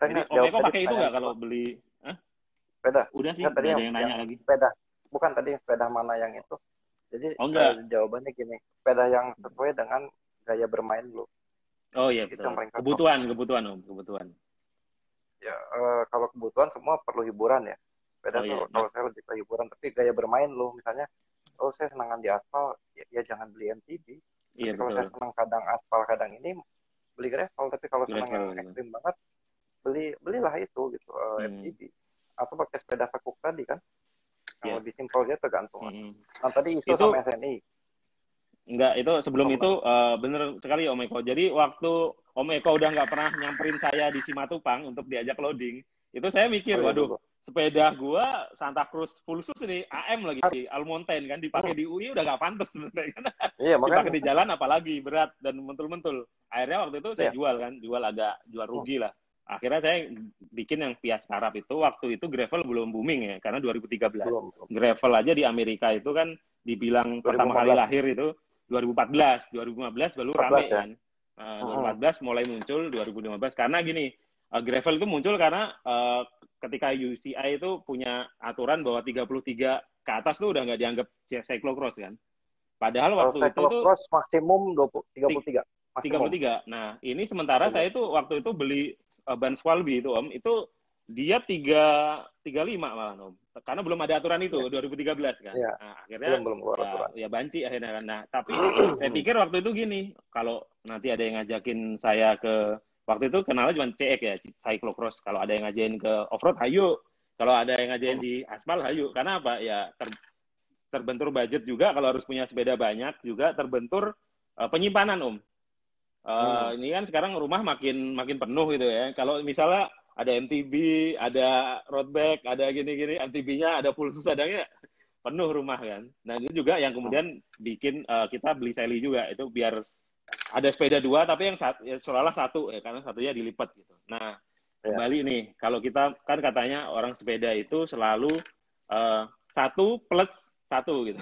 Jadi Om Eko pakai itu nggak kalau beli sepeda? Udah sih, nggak ada yang nanya lagi. Sepeda. Bukan tadi yang sepeda mana yang itu. Jadi jawabannya gini, sepeda yang sesuai dengan gaya bermain lu. Oh iya, betul. Kebutuhan Om. Ya, kalau kebutuhan semua perlu hiburan ya. Sepeda kalau saya lebih ke hiburan, tapi gaya bermain lu misalnya, saya senangan di aspal, ya jangan beli MTB. Iya, kalau saya senang kadang aspal, kadang ini beli gravel, tapi kalau senang yang ekstrim banget, belilah itu gitu, MTB. Atau pakai sepeda tekuk tadi kan. Yang lebih simpel dia tergantung. Nah tadi ISO sama SNI. Enggak, itu sebelum itu bener sekali Om Eko. Jadi waktu Om Eko udah nggak pernah nyamperin saya di Simatupang untuk diajak loading, itu saya mikir, waduh, sepeda gua Santa Cruz full sus ini AM lagi di All Mountain kan, dipakai di UI udah nggak pantas sebenarnya kan. Iya, dipakai di jalan apalagi berat dan mentul-mentul. Akhirnya waktu itu saya jual rugi lah. Akhirnya saya bikin yang Pias Karab itu, waktu itu gravel belum booming ya, karena 2013. Gravel aja di Amerika itu kan dibilang 2015. Pertama kali lahir itu 2014, 2015 baru rame kan. 2014 mulai muncul, 2015. Karena gini, gravel itu muncul karena ketika UCI itu punya aturan bahwa 33 ke atas tuh udah nggak dianggap cyclocross kan. Padahal waktu itu cyclocross maksimum 33. 33. Nah, ini sementara saya itu waktu itu beli ban Swalbi itu Om, itu dia 35 malah Om. Karena belum ada aturan itu 2013 kan. Nah, akhirnya belum keluar aturan. Ya banci akhirnya kan. Nah, tapi saya pikir waktu itu gini, kalau nanti ada yang ngajakin saya ke waktu itu kenalnya cuma CX ya, cyclocross. Kalau ada yang ngajakin ke off-road, hayu. Kalau ada yang ngajakin di aspal, hayu. Karena apa? Ya terbentur budget juga kalau harus punya sepeda banyak, juga terbentur penyimpanan Om. Ini kan sekarang rumah makin penuh gitu ya. Kalau misalnya ada MTB, ada road bike, ada gini-gini, MTB-nya ada full adanya penuh rumah kan. Nah itu juga yang kemudian bikin kita beli seli juga, itu biar ada sepeda dua tapi yang seolah satu ya, karena satunya dilipat gitu. Nah kembali nih, kalau kita kan katanya orang sepeda itu selalu satu plus satu gitu.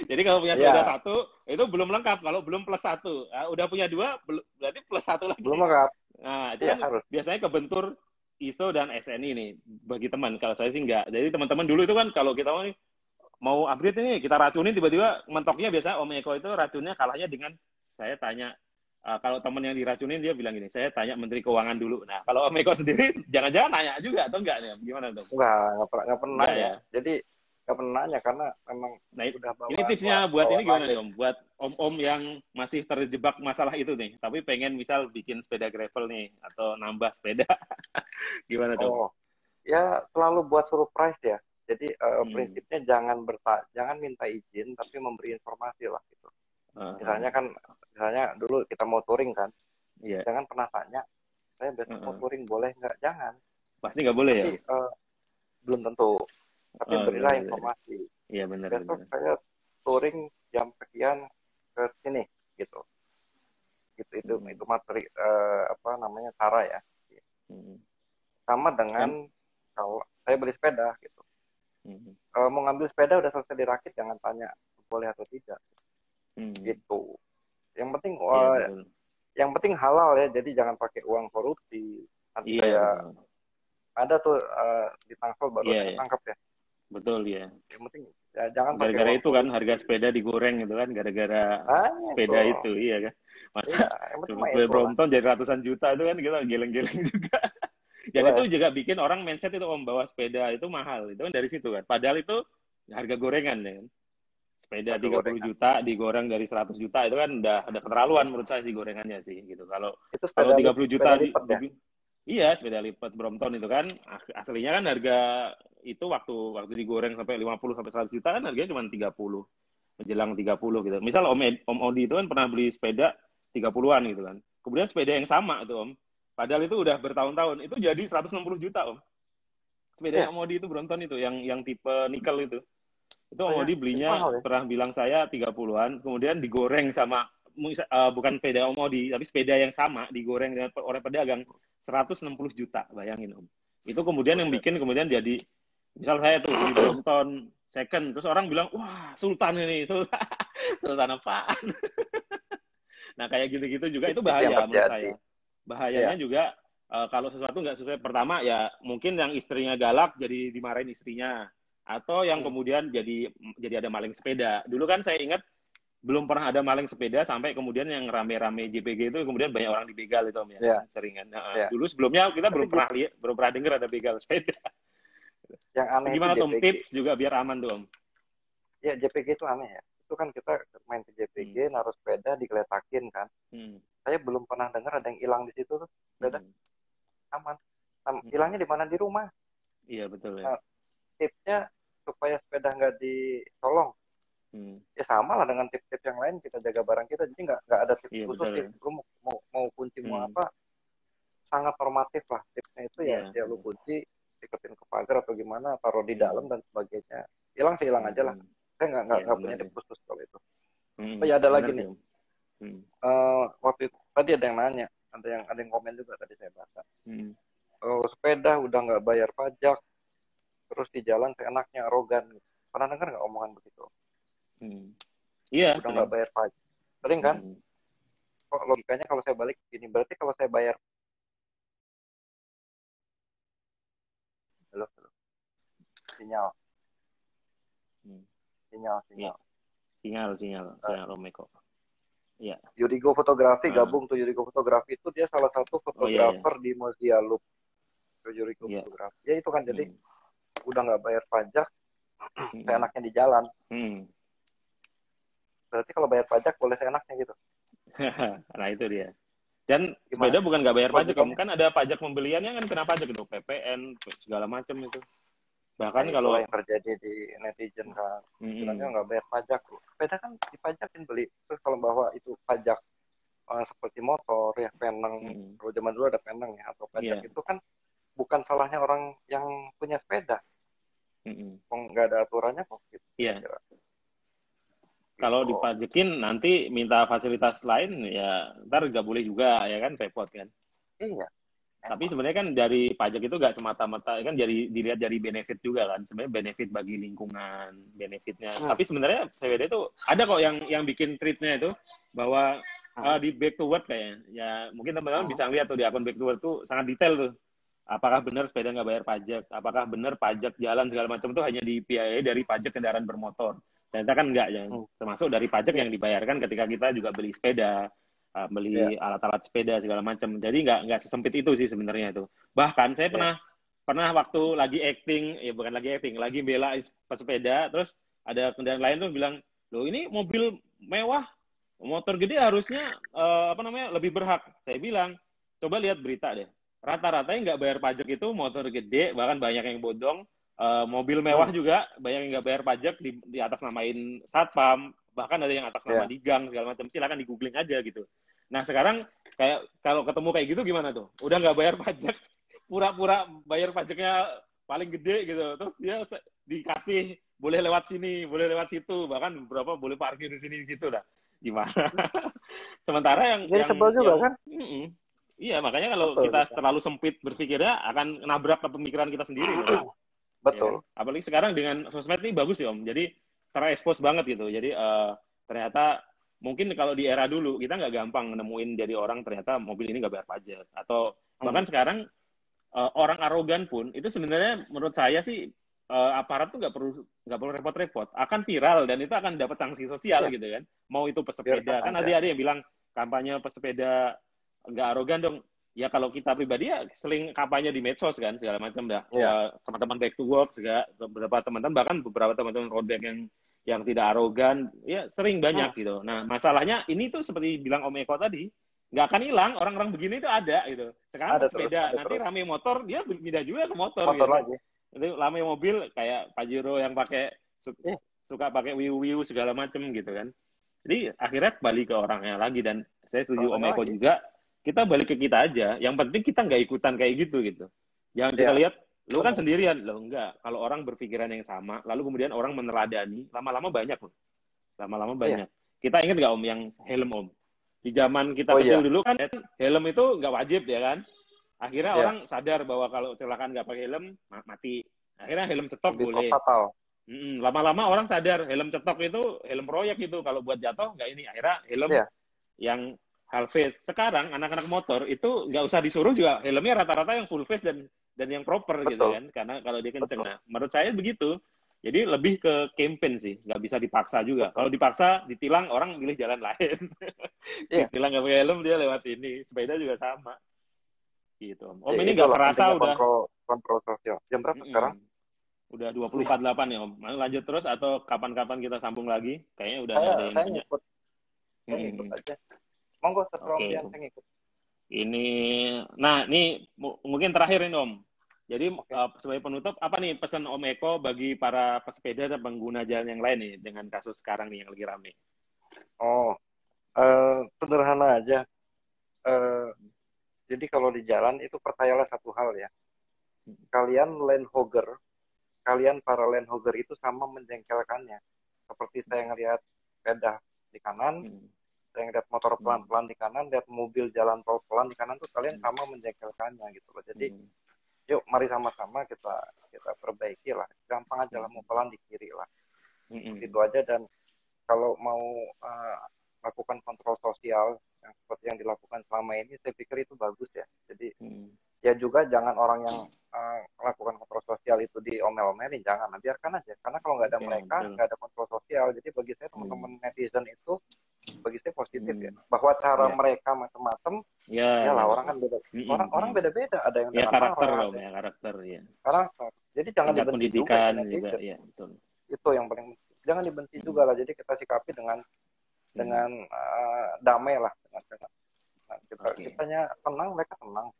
Jadi kalau punya sepeda satu itu belum lengkap kalau belum plus satu. Nah, udah punya dua berarti plus satu lagi. Belum lengkap. Nah itu kan harus. Biasanya kebentur ISO dan SNI nih bagi teman. Kalau saya sih enggak. Jadi teman-teman dulu itu kan kalau kita mau upgrade ini kita racunin, tiba-tiba mentoknya biasanya Om Eko itu racunnya kalahnya dengan saya tanya. Kalau teman yang diracunin dia bilang gini, saya tanya Menteri Keuangan dulu. Nah kalau Om Eko sendiri jangan-jangan nanya juga atau enggak nih? Gimana dong? Enggak pernah ya. Jadi nggak pernah nanya karena memang udah bawa. Ini tipsnya buat ini gimana nih Om? Buat om-om yang masih terjebak masalah itu nih, tapi pengen misal bikin sepeda gravel nih atau nambah sepeda, gimana dong? Ya selalu buat surprise ya. Jadi prinsipnya jangan minta izin, tapi memberi informasi lah gitu. Misalnya dulu kita mau touring kan, jangan pernah tanya, saya besok mau touring boleh nggak? Jangan. Pasti nggak boleh. Tapi, ya? Belum tentu. Tapi berilah informasi. Iya benar. Besok saya touring jam sekian ke sini gitu. Itu materi cara ya. Sama dengan kalau saya beli sepeda gitu. Mau ngambil sepeda udah selesai dirakit, jangan tanya boleh atau tidak. Gitu. Yang penting halal ya. Jadi jangan pakai uang korupsi. Nanti kayak ada tuh di Tangsel baru ditangkap ya. Betul ya. Yang penting ya, jangan gara-gara itu kan harga sepeda digoreng gitu kan, gara-gara sepeda itu iya kan. Masa Brompton jadi ratusan juta itu kan kita geleng-geleng juga. Dan itu juga bikin orang mindset itu Om bahwa sepeda itu mahal. Itu kan dari situ kan. Padahal itu harga gorengan ya kan. Sepeda 30 juta digoreng dari 100 juta itu kan udah ada keterlaluan menurut saya sih gorengannya sih gitu. Kalau 30 juta iya, sepeda lipat Brompton itu kan aslinya kan harga itu waktu digoreng sampai 50 sampai 100 juta kan harganya cuma 30. Menjelang 30 gitu. Misal Om Odi itu kan pernah beli sepeda 30-an gitu kan. Kemudian sepeda yang sama itu Om. Padahal itu udah bertahun-tahun, itu jadi 160 juta Om. Sepeda Om Odi itu Brompton itu yang tipe nikel itu. Itu Om Odi belinya pernah bilang saya 30-an, kemudian digoreng sama bukan sepeda Om Odi, tapi sepeda yang sama digoreng oleh pedagang 160 juta, bayangin Om. Itu kemudian yang bikin kemudian jadi, misal saya tuh beli Brompton second, terus orang bilang, wah Sultan ini, Sultan apaan? Nah kayak gitu-gitu juga itu bahaya menurut saya. Bahayanya juga kalau sesuatu nggak sesuai, pertama ya mungkin yang istrinya galak jadi dimarahin istrinya, atau yang kemudian jadi ada maling sepeda. Dulu kan saya ingat belum pernah ada maling sepeda sampai kemudian yang rame-rame JPG itu kemudian banyak orang dibegal itu Om ya. Seringan. Dulu sebelumnya kita belum pernah dengar ada begal sepeda. Yang aneh gimana Om tips juga biar aman tuh Om? Ya JPG itu aneh ya. Itu kan kita main ke JPG naruh sepeda digeletakin kan. Saya belum pernah dengar ada yang hilang di situ tuh sepeda. Aman. Hilangnya di mana? Di rumah. Iya betul ya. Tipsnya supaya sepeda nggak ditolong. Ya sama lah dengan tips-tips yang lain, kita jaga barang kita, jadi nggak ada tips khusus sih. Lu mau kunci mau apa, sangat normatif lah tipsnya itu ya lu kunci, iketin ke pagar atau gimana, taruh di dalam dan sebagainya. Hilang sih hilang aja lah. Saya nggak punya tips khusus kalau itu. Oh ya ada lagi nih. Waktu itu tadi ada yang nanya, ada yang komen juga tadi saya baca. Sepeda udah nggak bayar pajak, terus di jalan seenaknya arogan. Pernah dengar nggak omongan begitu? Iya. Udah nggak bayar pajak. Sering kan? Kok logikanya kalau saya balik gini, berarti kalau saya bayar sinyal Om Eko. Iya. Yurigo Fotografi gabung tuh. Yurigo Fotografi itu dia salah satu fotografer di Mozia Loop. Yurigo Fotografi. Ya itu kan jadi udah nggak bayar pajak, seenaknya di jalan. Berarti kalau bayar pajak boleh seenaknya gitu. Nah itu dia. Dan sepeda bukan nggak bayar pajak, kan ada pajak pembeliannya kan kena pajak itu, PPN segala macam itu. Bahkan Nah, kalau itulah yang terjadi di netizen kan. Bilangnya nggak bayar pajak. Sepeda kan dipajakin beli. Terus kalau bawa itu pajak seperti motor ya, peneng. Kalau zaman dulu ada peneng ya, atau pajak iya. itu kan bukan salahnya orang yang punya sepeda. Nggak ada aturannya kok gitu. Iya. Kira-kira. Kalau Gitu. dipajekin nanti minta fasilitas lain ya ntar nggak boleh juga ya kan, repot kan. Iya, Tapi emang. sebenarnya kan dari pajak itu nggak semata-mata kan, jadi dilihat dari benefit juga kan. Sebenarnya benefit bagi lingkungan, benefitnya. Tapi sebenarnya CWD itu ada kok yang bikin tweetnya itu bahwa di Back to Work kayaknya. Ya mungkin teman-teman bisa lihat tuh di akun Back to Work tuh sangat detail tuh. Apakah benar sepeda nggak bayar pajak? Apakah benar pajak jalan segala macam itu hanya dibiayai dari pajak kendaraan bermotor? Ternyata kan enggak ya. Termasuk dari pajak yang dibayarkan ketika kita juga beli sepeda, beli alat-alat sepeda segala macam. Jadi nggak sesempit itu sih sebenarnya itu. Bahkan saya pernah waktu lagi acting, ya bukan lagi acting, lagi bela pesepeda, terus ada kendaraan lain tuh bilang, loh ini mobil mewah, motor gede harusnya lebih berhak. Saya bilang, coba lihat berita deh. Rata-rata yang nggak bayar pajak itu motor gede, bahkan banyak yang bodong. Mobil mewah juga banyak yang nggak bayar pajak, di atas namain satpam, bahkan ada yang atas nama di gang segala macam. Silakan di googling aja gitu. Nah sekarang kayak kalau ketemu kayak gitu gimana tuh? Udah nggak bayar pajak, pura-pura bayar pajaknya paling gede gitu, terus dia dikasih boleh lewat sini, boleh lewat situ, bahkan beberapa boleh parkir di sini di situ dah. Gimana? Sementara Jadi sebel juga kan? Iya, makanya kalau Betul kita gitu. terlalu sempit berpikirnya akan nabrak ke pemikiran kita sendiri. Kan? Betul. Ya kan? Apalagi sekarang dengan sosmed ini bagus ya Om. Jadi terekspos banget gitu. Jadi ternyata mungkin kalau di era dulu kita nggak gampang nemuin dari orang ternyata mobil ini nggak bayar pajak. Atau bahkan sekarang orang arogan pun itu sebenarnya menurut saya sih aparat tuh nggak perlu repot-repot. Akan viral dan itu akan dapat sanksi sosial gitu kan. Mau itu pesepeda. Biarkan Kan aja. ada yang bilang kampanye pesepeda nggak arogan dong. Ya kalau kita pribadi ya seling kampanye di medsos kan segala macam dah. Teman-teman back to work juga beberapa teman-teman, bahkan beberapa teman-teman road back yang tidak arogan ya sering banyak gitu. Nah masalahnya ini tuh seperti bilang Om Eko tadi, nggak akan hilang, orang-orang begini itu ada gitu. Sekarang Ada terus, sepeda, ada nanti terus. rame motor dia pindah juga ke motor Motor gitu kan. lagi. Nanti rame mobil kayak Pajero yang pakai suka pakai wiu-wiu segala macam gitu kan. Jadi akhirnya balik ke orangnya lagi, dan saya setuju Om Eko juga, kita balik ke kita aja. Yang penting kita nggak ikutan kayak gitu. Jangan kita lihat, lu kan sendirian. Loh enggak, kalau orang berpikiran yang sama, lalu kemudian orang meneladani, lama-lama banyak loh. Lama-lama banyak. Kita ingat nggak Om yang helm Om? Di zaman kita kecil dulu kan, helm itu nggak wajib ya kan? Akhirnya orang sadar bahwa kalau kecelakaan nggak pakai helm, mati. Akhirnya helm cetok boleh. Fatal. Lama-lama orang sadar helm cetok itu helm proyek itu, kalau buat jatuh nggak ini. Akhirnya helm yang half face. Sekarang anak-anak motor itu nggak usah disuruh juga helmnya rata-rata yang full face dan yang proper gitu kan, karena kalau dia kenceng. Nah, menurut saya begitu. Jadi lebih ke campaign sih, nggak bisa dipaksa juga. Kalau dipaksa, ditilang, orang milih jalan lain. Ditilang nggak pakai helm, dia lewat ini. Sepeda juga sama. Gitu. Om, ini nggak kerasa udah. Kontrol sosial. Jam berapa sekarang? Udah 24.8 ya Om. Lanjut terus atau kapan-kapan kita sambung lagi? Kayaknya udah nggak ada yang saya nanya. ngikut. Saya ngikut aja. Monggo terserah saya ngikut. Ini, nah ini mungkin terakhir ini Om. Jadi sebagai penutup, apa nih pesan Om Eko bagi para pesepeda dan pengguna jalan yang lain nih dengan kasus sekarang nih yang lagi rame? Sederhana aja. Jadi kalau di jalan itu percayalah satu hal ya. Kalian para land hogger itu sama menjengkelkannya. Seperti saya ngelihat sepeda di kanan, saya ngeliat motor pelan-pelan di kanan, lihat mobil jalan pelan di kanan tuh kalian sama menjengkelkannya gitu loh. Jadi yuk mari sama-sama kita perbaiki lah. Gampang aja lah, mau pelan di kiri lah. Itu aja. Dan kalau mau lakukan kontrol sosial yang seperti yang dilakukan selama ini, saya pikir itu bagus ya. Jadi ya juga jangan orang yang melakukan kontrol sosial itu diomel-omelin, jangan, biarkan aja. Karena kalau nggak ada mereka, nggak ada kontrol sosial. Jadi bagi saya teman-teman netizen itu bagi saya positif ya, bahwa cara mereka macam-macam, ya lah orang kan beda, orang beda-beda, ada yang dengan karakter marah, ya karakter ya. Karakter. Jadi jangan tingkat dibenci pendidikan juga, juga ya, betul. Itu yang paling jangan dibenci juga lah. Jadi kita sikapi dengan damai lah, kitanya tenang, mereka tenang,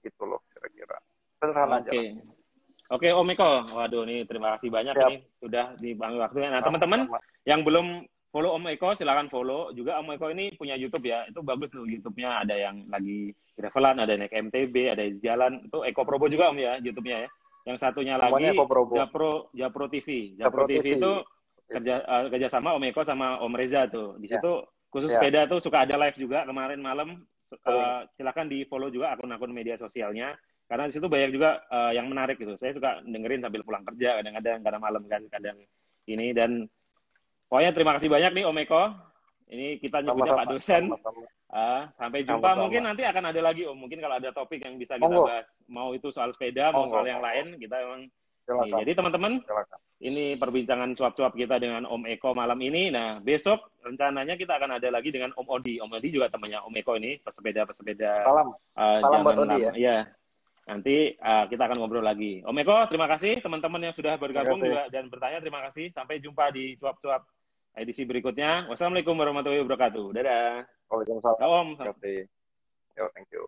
gitu loh kira-kira. Sederhana aja lah. Oke, Om Eko. Waduh, nih terima kasih banyak Siap. nih sudah dipanggil waktunya. Nah, teman-teman yang belum follow Om Eko, silakan follow. Juga Om Eko ini punya YouTube ya. Itu bagus tuh YouTube-nya. Ada yang lagi travelan, ada naik MTB, ada di jalan. Itu Eko Probo juga Om ya, YouTube-nya ya. Yang satunya Semuanya lagi Eko Probo. Japro TV. Japro Japro TV itu Oke. kerja sama Om Eko sama Om Reza tuh. Di Ya. situ khusus Ya. sepeda tuh suka ada live juga kemarin malam. Sering. Silakan di follow juga akun-akun media sosialnya karena di situ banyak juga yang menarik gitu. Saya suka dengerin sambil pulang kerja kadang-kadang karena malam kan kadang ini dan pokoknya terima kasih banyak nih Om Eko. Ini kita nyebutnya Pak dosen. Sampai jumpa. Sama-sama. Mungkin nanti akan ada lagi Om. Mungkin kalau ada topik yang bisa kita Monggo. bahas, mau itu soal sepeda, mau soal yang lain, kita memang. Nih, jadi teman-teman, ini perbincangan cuap-cuap kita dengan Om Eko malam ini. Nah, besok rencananya kita akan ada lagi dengan Om Odi. Om Odi juga temannya Om Eko ini, pesepeda-pesepeda. Salam buat Odi ya. Ya. Nanti kita akan ngobrol lagi. Om Eko, terima kasih teman-teman yang sudah bergabung juga dan bertanya. Terima kasih. Sampai jumpa di cuap-cuap edisi berikutnya. Wassalamualaikum warahmatullahi wabarakatuh. Dadah. Waalaikumsalam. Om. Yo, thank you.